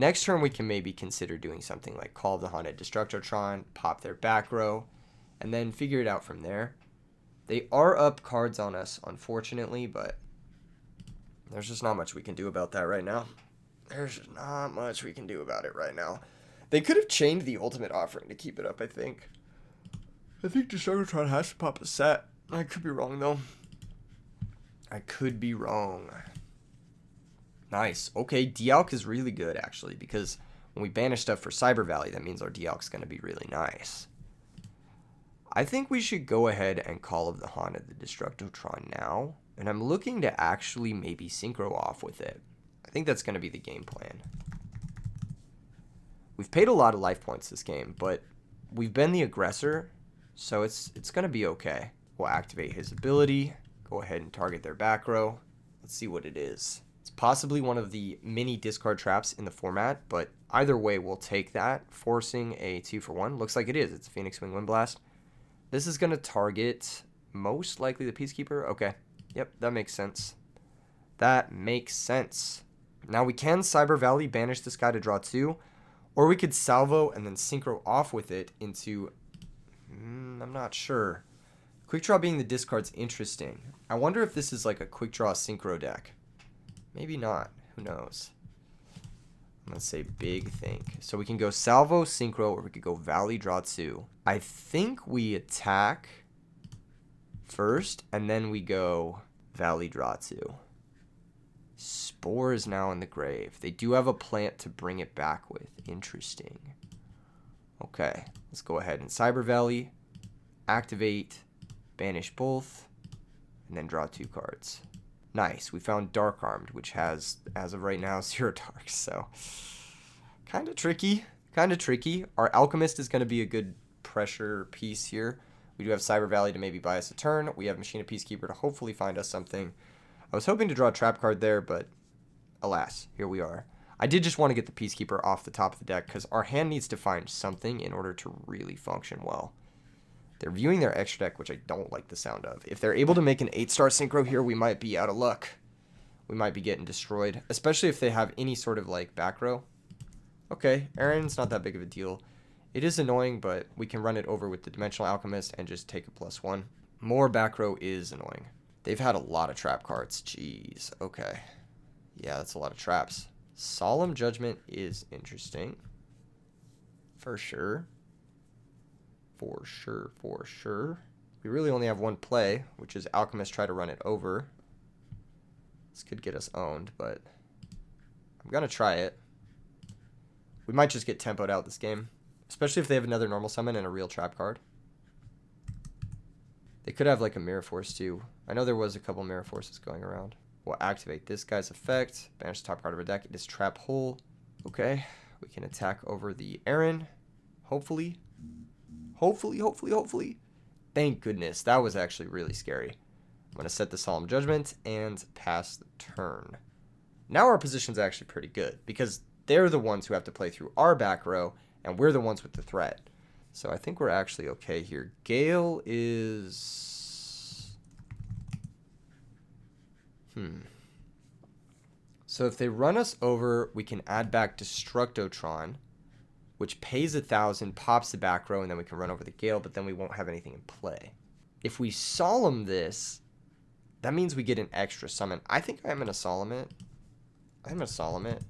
Next turn, we can maybe consider doing something like Call of the Haunted Destructotron, pop their back row, and then figure it out from there. They are up cards on us, unfortunately, but there's just not much we can do about that right now. There's just not much we can do about it right now. They could have chained the Ultimate Offering to keep it up, I think. I think Destructotron has to pop a set. I could be wrong, though. I could be wrong. Nice. Okay, Dialk is really good, actually, because when we banish stuff for Cyber Valley, that means our Dialk's going to be really nice. I think we should go ahead and Call of the Haunted the Destructotron now, and I'm looking to actually maybe Synchro off with it. I think that's going to be the game plan. We've paid a lot of life points this game, but we've been the aggressor, so it's going to be okay. We'll activate his ability, go ahead and target their back row. Let's see what it is. It's possibly one of the mini discard traps in the format, but either way, we'll take that, forcing a 2-for-1. Looks like it is. It's a Phoenix Wing Windblast. This is going to target most likely the Peacekeeper. Okay. Yep, that makes sense. That makes sense. Now we can Cyber Valley, banish this guy to draw 2, or we could salvo and then Synchro off with it into... I'm not sure. Quick Draw being the discard's interesting. I wonder if this is like a Quick Draw Synchro deck. Maybe not. Who knows? Let's say big think. So we can go Salvo, Synchro, or we could go Valley, draw 2. I think we attack first, and then we go Valley, draw 2. Spore is now in the grave. They do have a plant to bring it back with. Interesting. Okay, let's go ahead and Cyber Valley, activate, banish both, and then draw 2 cards. Nice. We found Dark Armed, which has, as of right now, 0 darks. So, kind of tricky. Kind of tricky. Our Alchemist is going to be a good pressure piece here. We do have Cyber Valley to maybe buy us a turn. We have Machina Peacekeeper to hopefully find us something. I was hoping to draw a trap card there, but alas, here we are. I did just want to get the Peacekeeper off the top of the deck because our hand needs to find something in order to really function well. They're viewing their extra deck, which I don't like the sound of. If they're able to make an 8-star Synchro here, we might be out of luck. We might be getting destroyed, especially if they have any sort of like back row. Okay, Aaron's not that big of a deal. It is annoying, but we can run it over with the Dimensional Alchemist and just take a +1. More back row is annoying. They've had a lot of trap cards. Jeez. Okay. Yeah, that's a lot of traps. Solemn Judgment is interesting. For sure. For sure, for sure. We really only have one play, which is Alchemist try to run it over. This could get us owned, but I'm going to try it. We might just get tempoed out this game, especially if they have another normal summon and a real trap card. They could have like a Mirror Force too. I know there was a couple Mirror Forces going around. We'll activate this guy's effect, banish the top card of our deck. It is Trap Hole. Okay, we can attack over the Aaron, hopefully. Hopefully. Thank goodness. That was actually really scary. I'm going to set the Solemn Judgment and pass the turn. Now our position's actually pretty good because they're the ones who have to play through our back row and we're the ones with the threat. So I think we're actually okay here. Gale is... So if they run us over, we can add back Destructotron, which pays 1,000, pops the back row, and then we can run over the Gale, but then we won't have anything in play. If we Solemn this, that means we get an extra summon. I think I'm going to Solemn it. I'm going to Solemn it.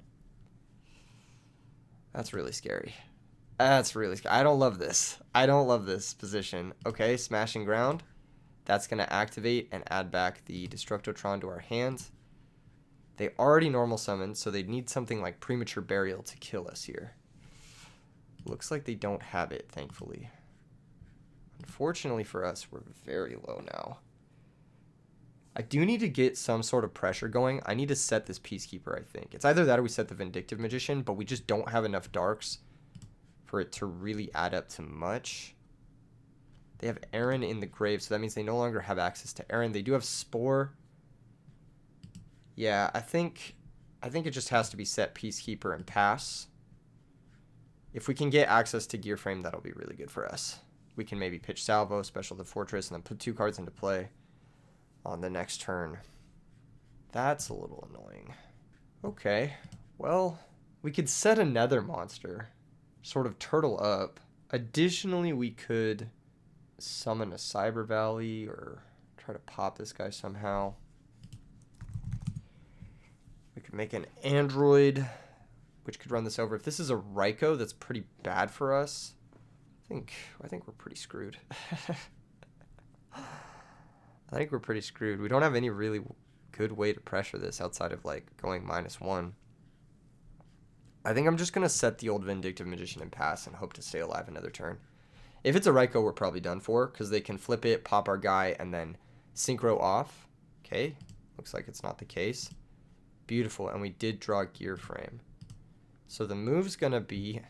That's really scary. That's really scary. I don't love this. I don't love this position. Okay, smashing ground. That's going to activate and add back the Destructotron to our hand. They already normal summoned, so they need something like Premature Burial to kill us here. Looks like they don't have it, thankfully. Unfortunately for us, we're very low now. I do need to get some sort of pressure going. I need to set this Peacekeeper, I think. It's either that or we set the Vindictive Magician, but we just don't have enough darks for it to really add up to much. They have Aaron in the grave, so that means they no longer have access to Aaron. They do have Spore. Yeah, I think it just has to be set Peacekeeper and pass. If we can get access to Gear Frame, that'll be really good for us. We can maybe pitch Salvo, special the Fortress, and then put 2 cards into play on the next turn. That's a little annoying. Okay, well, we could set another monster, sort of turtle up. Additionally, we could summon a Cyber Valley or try to pop this guy somehow. We could make an Android, which could run this over. If this is a Raikou, that's pretty bad for us. I think we're pretty screwed. I think we're pretty screwed. We don't have any really good way to pressure this outside of like going -1. I think I'm just going to set the old Vindictive Magician and pass and hope to stay alive another turn. If it's a Raikou, we're probably done for because they can flip it, pop our guy, and then Synchro off. Okay, looks like it's not the case. Beautiful, and we did draw Gear Frame. So the move's going to be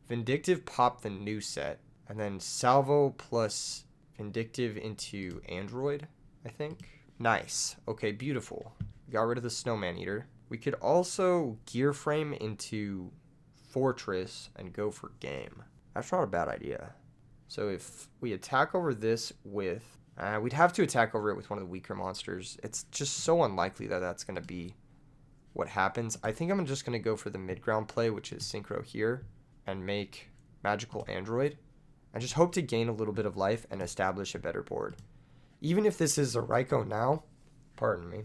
Vindictive, pop the new set, and then Salvo plus Vindictive into Android, I think. Nice. Okay, beautiful. Got rid of the Snowman Eater. We could also Gear Frame into Fortress and go for game. That's not a bad idea. So if we attack over this with... we'd have to attack over it with one of the weaker monsters. It's just so unlikely that that's going to be what happens. I think I'm just going to go for the mid-ground play, which is Synchro here, and make Magical Android. I just hope to gain a little bit of life and establish a better board. Even if this is a Raikou now, pardon me.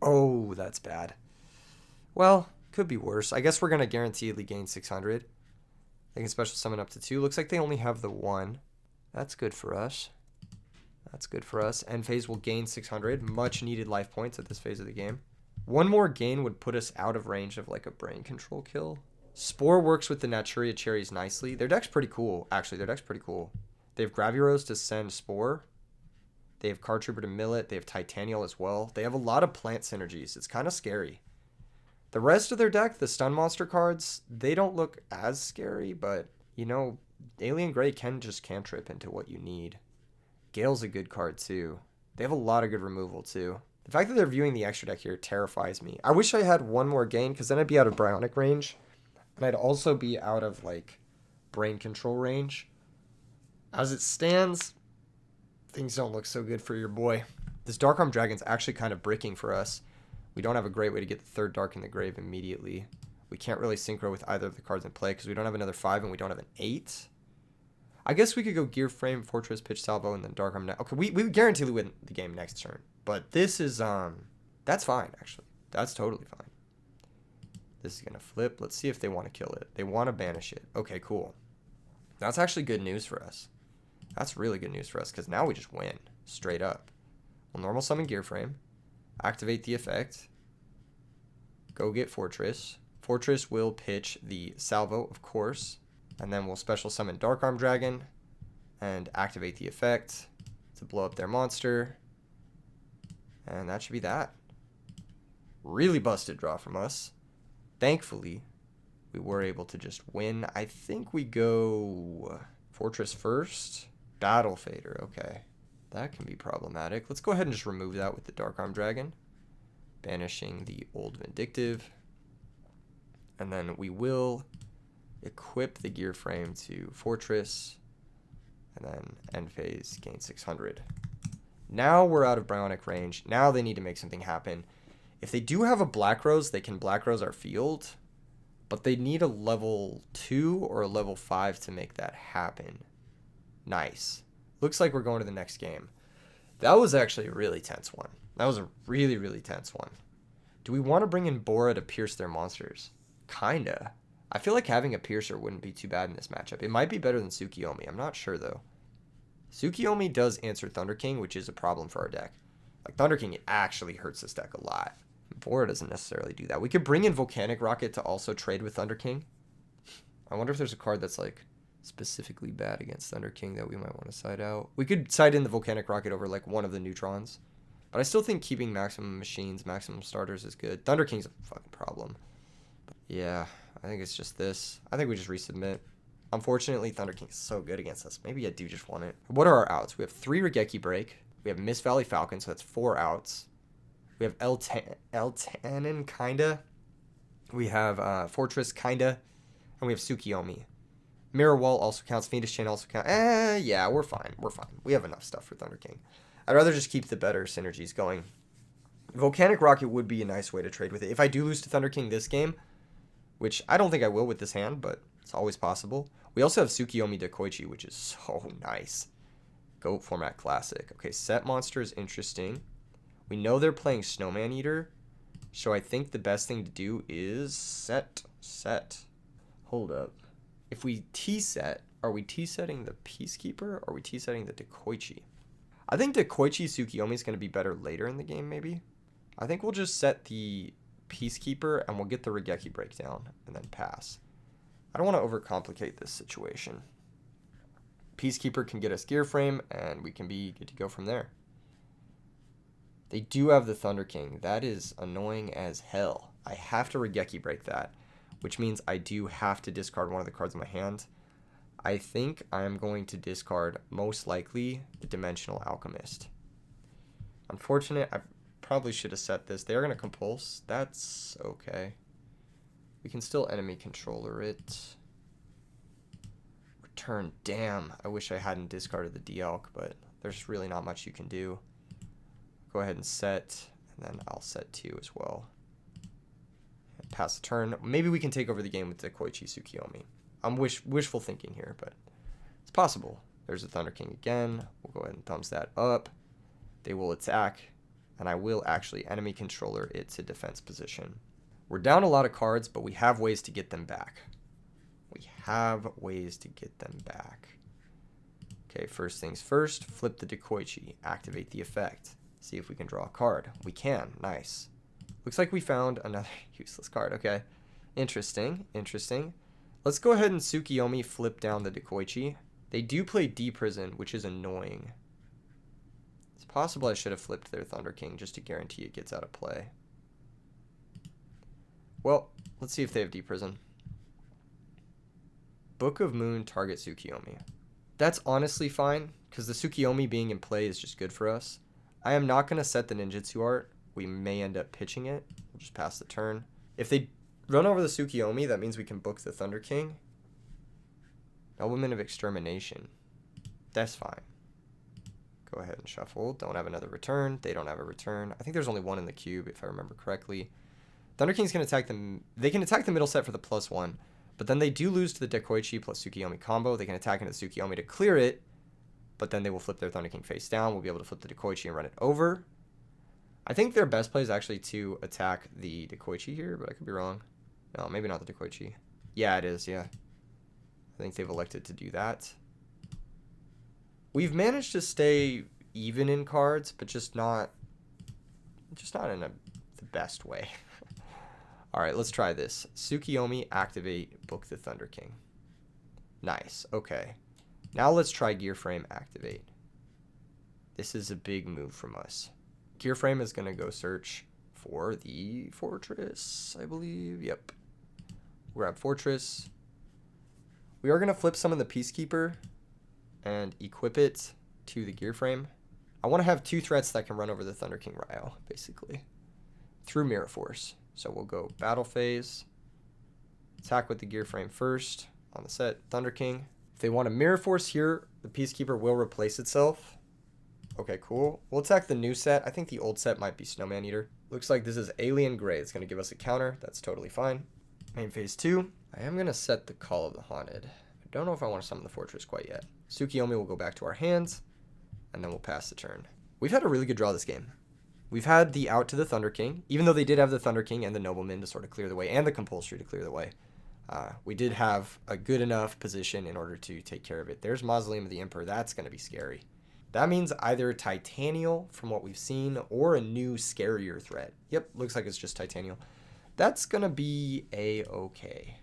Oh, that's bad. Well, could be worse. I guess we're going to guaranteedly gain 600. They can special summon up to 2. Looks like they only have the 1. That's good for us. That's good for us. End phase will gain 600. Much needed life points at this phase of the game. One more gain would put us out of range of like a brain control kill. Spore works with the Naturia Cherries nicely. Their deck's pretty cool. Actually, their deck's pretty cool. They have Graviros to send Spore. They have Card Trooper to mill it. They have Titanial as well. They have a lot of plant synergies. It's kind of scary. The rest of their deck, the stun monster cards, they don't look as scary, but, you know, Alien Grey can just cantrip into what you need. Gale's a good card, too. They have a lot of good removal, too. The fact that they're viewing the extra deck here terrifies me. I wish I had one more gain, because then I'd be out of Bryonic range. And I'd also be out of, like, brain control range. As it stands, things don't look so good for your boy. This Dark Arm Dragon's actually kind of bricking for us. We don't have a great way to get the third Dark in the grave immediately. We can't really Synchro with either of the cards in play because we don't have another 5 and we don't have an 8. I guess we could go Gear Frame, Fortress, Pitch Salvo, and then Dark Arm. Okay, we guaranteed win the game next turn. But this is, that's fine, actually. That's totally fine. This is going to flip. Let's see if they want to kill it. They want to banish it. Okay, cool. That's actually good news for us. That's really good news for us because now we just win straight up. We'll normal summon Gear Frame. Activate the effect. Go get Fortress. Fortress will pitch the Salvo, of course. And then we'll special summon Dark Arm Dragon. And activate the effect to blow up their monster. And that should be that. Really busted draw from us. Thankfully, we were able to just win. I think we go Fortress first. Battle Fader, okay. That can be problematic. Let's go ahead and just remove that with the Dark Arm Dragon. Banishing the old Vindictive. And then we will equip the Gear Frame to Fortress. And then end phase, gain 600. Now we're out of Bryonic range. Now they need to make something happen. If they do have a Black Rose, they can Black Rose our field. But they need a level 2 or a level 5 to make that happen. Nice. Looks like we're going to the next game. That was actually a really tense one. That was a really, really tense one. Do we want to bring in Bora to pierce their monsters? Kinda. I feel like having a Piercer wouldn't be too bad in this matchup. It might be better than Tsukiyomi. I'm not sure, though. Tsukiyomi does answer Thunder King, which is a problem for our deck. Like, Thunder King actually hurts this deck a lot. Bora doesn't necessarily do that. We could bring in Volcanic Rocket to also trade with Thunder King. I wonder if there's a card that's, like, specifically bad against Thunder King that we might want to side out. We could side in the Volcanic Rocket over, like, one of the neutrons. But I still think keeping maximum machines, maximum starters is good. Thunder King's a fucking problem. But yeah, I think it's just this. I think we just resubmit. Unfortunately, Thunder King is so good against us. Maybe I do just want it. What are our outs? We have 3 Regeki Break. We have Mist Valley Falcon, so that's 4 outs. We have El-Tanin, kinda. We have Fortress, kinda. And we have Tsukiyomi. Mirror Wall also counts. Fiendish Chain also counts. Yeah, we're fine. We're fine. We have enough stuff for Thunder King. I'd rather just keep the better synergies going. Volcanic Rocket would be a nice way to trade with it. If I do lose to Thunder King this game, which I don't think I will with this hand, but it's always possible. We also have Tsukiyomi Dekoichi, which is so nice. Goat format classic. Okay, set monster is interesting. We know they're playing Snowman Eater, so I think the best thing to do is set. Hold up. If we T-set, are we T-setting the Peacekeeper, or are we T-setting the Dekoichi? I think Dekoichi Tsukiyomi is going to be better later in the game, maybe. I think we'll just set the Peacekeeper, and we'll get the Regeki Breakdown, and then pass. I don't want to overcomplicate this situation. Peacekeeper can get us Gear Frame, and we can be good to go from there. They do have the Thunder King. That is annoying as hell. I have to Regeki Break that, which means I do have to discard one of the cards in my hand. I think I'm going to discard, most likely, the Dimensional Alchemist. Unfortunate, I probably should have set this. They're going to Compulse. That's okay. We can still enemy controller it. Return. Damn, I wish I hadn't discarded the Dialk, but there's really not much you can do. Go ahead and set, and then I'll set 2 as well. And pass the turn. Maybe we can take over the game with Dekoichi Tsukiyomi. I'm wishful thinking here, but it's possible. There's a Thunder King again. We'll go ahead and thumbs that up. They will attack, and I will actually enemy controller it to defense position. We're down a lot of cards, but we have ways to get them back. Okay, first things first, flip the Dekoichi, activate the effect. See if we can draw a card. We can. Nice. Looks like we found another useless card. Okay. Interesting. Let's go ahead and Tsukiyomi flip down the Dekoichi. They do play D-Prison, which is annoying. It's possible I should have flipped their Thunder King just to guarantee it gets out of play. Well, let's see if they have D-Prison. Book of Moon, target Tsukiyomi. That's honestly fine, because the Tsukiyomi being in play is just good for us. I am not going to set the Ninjutsu art. We may end up pitching it. We'll just pass the turn. If they run over the Tsukiyomi, that means we can book the Thunder King. Nobleman of Extermination. That's fine. Go ahead and shuffle. Don't have another return. They don't have a return. I think there's only one in the cube, if I remember correctly. Thunder King's going to attack them. They can attack the middle set for the +1, but then they do lose to the Dekoichi plus Tsukiyomi combo. They can attack into Tsukiyomi to clear it, but then they will flip their Thunder King face down. We'll be able to flip the Dekoichi and run it over. I think their best play is actually to attack the Dekoichi here, but I could be wrong. No, maybe not the Dekoichi. Yeah, it is, yeah. I think they've elected to do that. We've managed to stay even in cards, but just not in the best way. All right, let's try this. Tsukiyomi, activate, book the Thunder King. Nice, okay. Now let's try Gear Frame, activate. This is a big move from us. Gear Frame is going to go search for the Fortress, I believe. Yep. Grab Fortress. We are going to flip some of the Peacekeeper and equip it to the Gear Frame. I want to have 2 threats that can run over the Thunder King Ryo, basically, through Mirror Force. So we'll go Battle Phase, attack with the Gear Frame first on the set, Thunder King. If they want a Mirror Force here, the Peacekeeper will replace itself. Okay, cool. We'll attack the new set. I think the old set might be Snowman Eater. Looks like this is Alien Gray. It's going to give us a counter. That's totally fine. Main phase 2. I am going to set the Call of the Haunted. I don't know if I want to summon the Fortress quite yet. Tsukiyomi will go back to our hands, and then we'll pass the turn. We've had a really good draw this game. We've had the out to the Thunder King, even though they did have the Thunder King and the Nobleman to sort of clear the way, and the Compulsory to clear the way. We did have a good enough position in order to take care of it. There's Mausoleum of the Emperor. That's going to be scary. That means either Titanial from what we've seen or a new scarier threat. Yep, looks like it's just Titanial. That's going to be a-okay.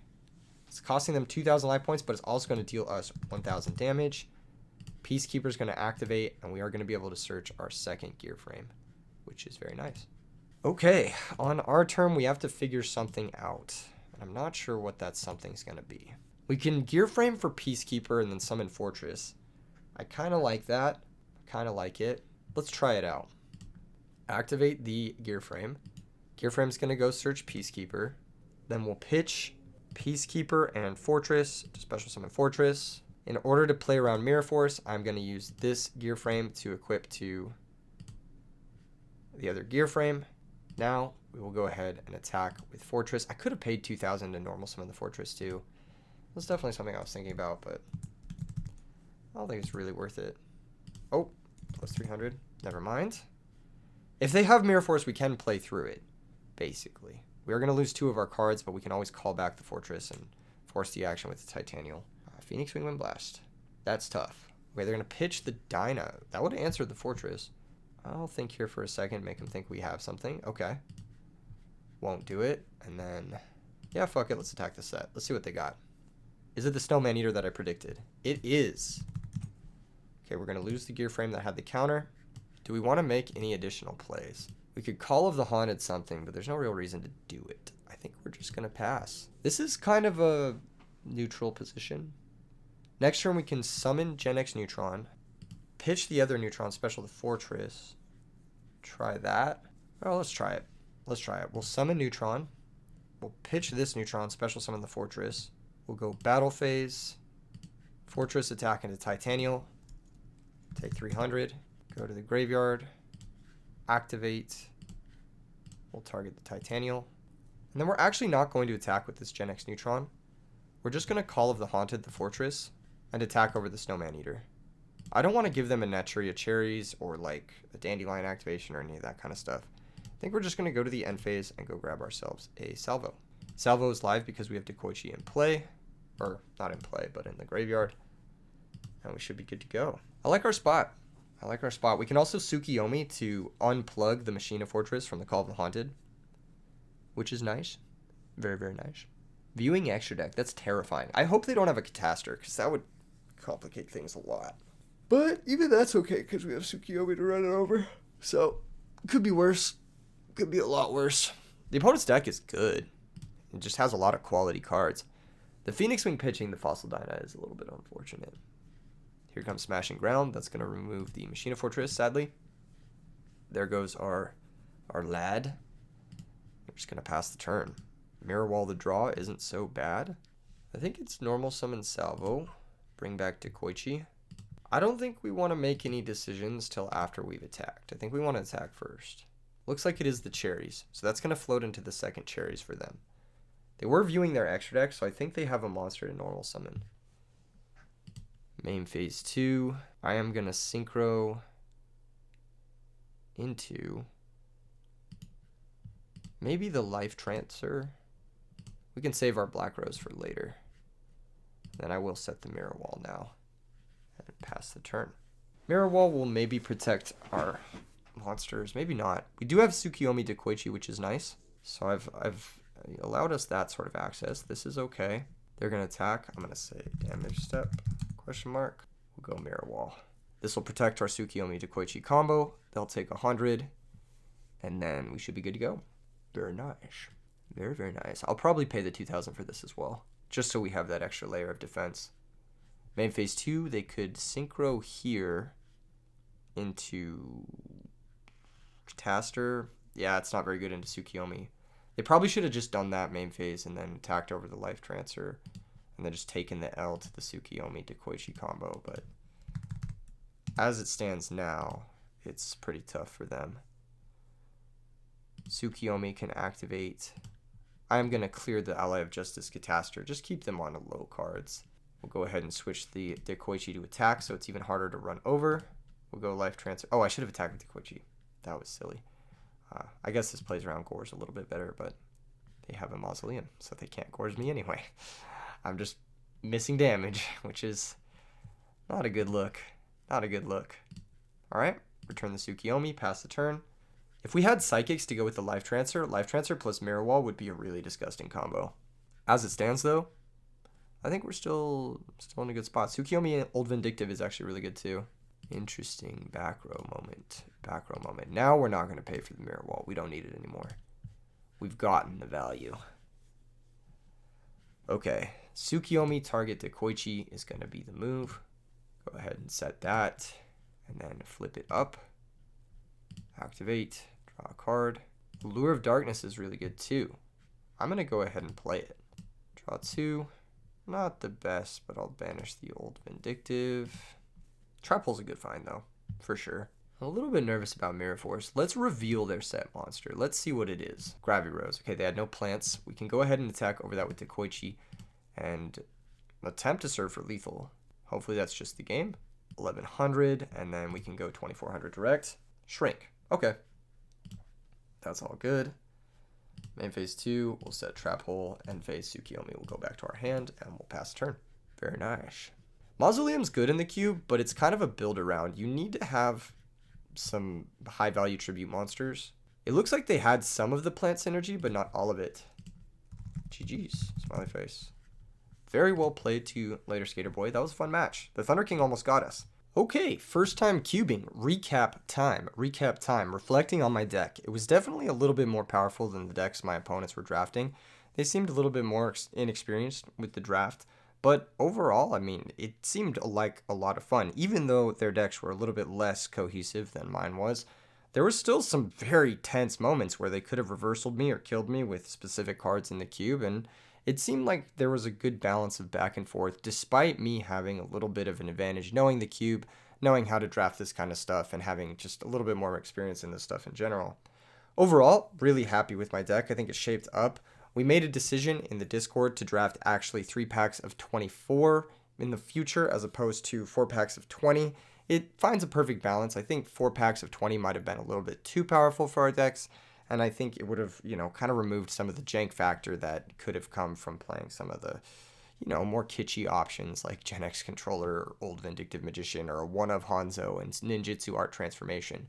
It's costing them 2,000 life points, but it's also going to deal us 1,000 damage. Peacekeeper is going to activate, and we are going to be able to search our second gear frame, which is very nice. Okay, on our turn, we have to figure something out. And I'm not sure what that something's going to be. We can gear frame for Peacekeeper and then summon Fortress. I kind of like that. I kind of like it. Let's try it out. Activate the gear frame. Gear frame's going to go search Peacekeeper. Then we'll pitch Peacekeeper and Fortress to special summon Fortress. In order to play around Mirror Force, I'm going to use this gear frame to equip to the other gear frame. Now we will go ahead and attack with Fortress. I could have paid 2,000 to normal summon the Fortress too. That's definitely something I was thinking about, but I don't think it's really worth it. Oh, plus 300. Never mind. If they have Mirror Force, we can play through it, basically. We are going to lose 2 of our cards, but we can always call back the Fortress and force the action with the Titanial. Phoenix Wing Wind Blast. That's tough. Okay, they're going to pitch the Dyna. That would have answered the Fortress. I'll think here for a second, make them think we have something. Okay. Won't do it. And then, yeah, fuck it. Let's attack the set. Let's see what they got. Is it the Snowman Eater that I predicted? It is. Okay, we're going to lose the gear frame that had the counter. Do we want to make any additional plays? We could Call of the Haunted something, but there's no real reason to do it. I think we're just going to pass. This is kind of a neutral position. Next turn, we can summon Gen X Neutron, pitch the other Neutron special to Fortress. Try that. Oh, let's try it. Let's try it. We'll summon Neutron. We'll pitch this Neutron, special summon the Fortress. We'll go Battle Phase, Fortress attack into Titanial. Take 300. Go to the graveyard. Activate. We'll target the Titanial. And then we're actually not going to attack with this Gen X Neutron. We're just going to Call of the Haunted the Fortress and attack over the Snowman Eater. I don't want to give them a Naturia Cherries or like a Dandelion activation or any of that kind of stuff. I think we're just going to go to the end phase and go grab ourselves a Salvo. Salvo is live because we have Dekoichi in play. Or not in play, but in the graveyard. And we should be good to go. I like our spot. I like our spot. We can also Tsukiyomi to unplug the Machina Fortress from the Call of the Haunted, which is nice. Very, very nice. Viewing extra deck. That's terrifying. I hope they don't have a Catastor, because that would complicate things a lot. But even that's okay, because we have Tsukiyomi to run it over. So, could be worse. Could be a lot worse. The opponent's deck is good. It just has a lot of quality cards. The Phoenix Wing pitching the Fossil Dyna is a little bit unfortunate. Here comes Smashing Ground. That's going to remove the Machina Fortress, sadly. There goes our lad. We're just going to pass the turn. Mirror Wall the draw isn't so bad. I think it's normal summon Salvo. Bring back Dekoichi. I don't think we want to make any decisions till after we've attacked. I think we want to attack first. Looks like it is the Cherries. So that's going to float into the second Cherries for them. They were viewing their extra deck, so I think they have a monster to normal summon. Main phase 2. I am going to Synchro into maybe the Life Transfer. We can save our Black Rose for later. Then I will set the Mirror Wall now and pass the turn. Mirror Wall will maybe protect our monsters, maybe not. We do have Tsukiyomi Dekoichi, which is nice. So I've allowed us that sort of access. This is okay. They're going to attack. I'm going to say damage step, question mark. We'll go Mirror Wall. This will protect our Tsukiyomi Dekoichi combo. They'll take 100, and then we should be good to go. Very nice. Very, very nice. I'll probably pay the 2,000 for this as well, just so we have that extra layer of defense. Main phase 2, they could Synchro here into Catastor. Yeah, it's not very good into Tsukiyomi. They probably should have just done that main phase and then attacked over the Life Transfer and then just taken the L to the Tsukiyomi Dekoichi combo. But as it stands now, it's pretty tough for them. Tsukiyomi can activate. I'm going to clear the Ally of Justice Catastor. Just keep them on the low cards. We'll go ahead and switch the Dekoichi to attack, so it's even harder to run over. We'll go Life Transfer. Oh, I should have attacked with Dekoichi. That was silly. I guess this plays around Gores a little bit better, but they have a mausoleum, so they can't gorge me anyway. I'm just missing damage, which is not a good look. Not a good look. Alright, return the Tsukiyomi, pass the turn. If we had Psychics to go with the Life Transfer plus Mirror Wall would be a really disgusting combo. As it stands, though, I think we're still in a good spot. Tsukiyomi and Old Vindictive is actually really good, too. Interesting back row moment. Back row moment. Now we're not going to pay for the Mirror Wall. We don't need it anymore. We've gotten the value. Okay. Tsukiyomi target to Koichi is going to be the move. Go ahead and set that. And then flip it up. Activate. Draw a card. Lure of Darkness is really good too. I'm going to go ahead and play it. Draw 2. Not the best, but I'll banish the Old Vindictive. Trap Hole's a good find though, for sure. I'm a little bit nervous about Mirror Force. Let's reveal their set monster. Let's see what it is. Gravity Rose. Okay, they had no plants. We can go ahead and attack over that with the Koichi and attempt to serve for lethal. Hopefully that's just the game. 1100, and then we can go 2400 direct. Shrink. Okay. That's all good. Main phase 2, we'll set Trap Hole, and phase Tsukiyomi will go back to our hand, and we'll pass turn. Very nice. Mausoleum's good in the cube, but it's kind of a build around. You need to have some high value tribute monsters. It looks like they had some of the plant synergy, but not all of it. GG's. Smiley face. Very well played to Later Skater Boy. That was a fun match. The Thunder King almost got us. Okay, first time cubing. Recap time. Recap time. Reflecting on my deck. It was definitely a little bit more powerful than the decks my opponents were drafting. They seemed a little bit more inexperienced with the draft. But overall, I mean, it seemed like a lot of fun. Even though their decks were a little bit less cohesive than mine was, there was still some very tense moments where they could have reversaled me or killed me with specific cards in the cube, and it seemed like there was a good balance of back and forth, despite me having a little bit of an advantage, knowing the cube, knowing how to draft this kind of stuff, and having just a little bit more experience in this stuff in general. Overall, really happy with my deck. I think it shaped up. We made a decision in the Discord to draft actually 3 packs of 24 in the future as opposed to 4 packs of 20. It finds a perfect balance. I think 4 packs of 20 might have been a little bit too powerful for our decks, and I think it would have, kind of removed some of the jank factor that could have come from playing some of the, more kitschy options like Gen X Controller or Old Vindictive Magician or one of Hanzo and Ninjutsu Art Transformation.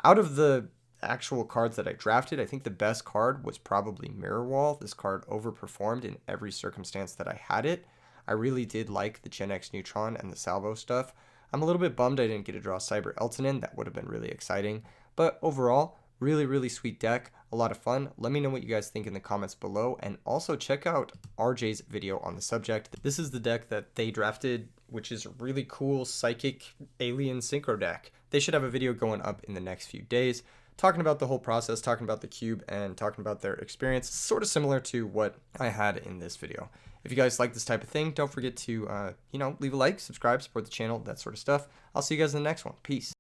Out of the actual cards that I drafted, I think the best card was probably Mirror Wall. This card overperformed in every circumstance that I had it. I really did like the Gen X Neutron and the Salvo stuff. I'm a little bit bummed I didn't get to draw Cyber Elton in. That would have been really exciting. But overall, really, really sweet deck. A lot of fun. Let me know what you guys think in the comments below. And also check out RJ's video on the subject. This is the deck that they drafted, which is a really cool Psychic Alien Synchro deck. They should have a video going up in the next few days, talking about the whole process, talking about the cube, and talking about their experience, sort of similar to what I had in this video. If you guys like this type of thing, don't forget to, leave a like, subscribe, support the channel, that sort of stuff. I'll see you guys in the next one. Peace.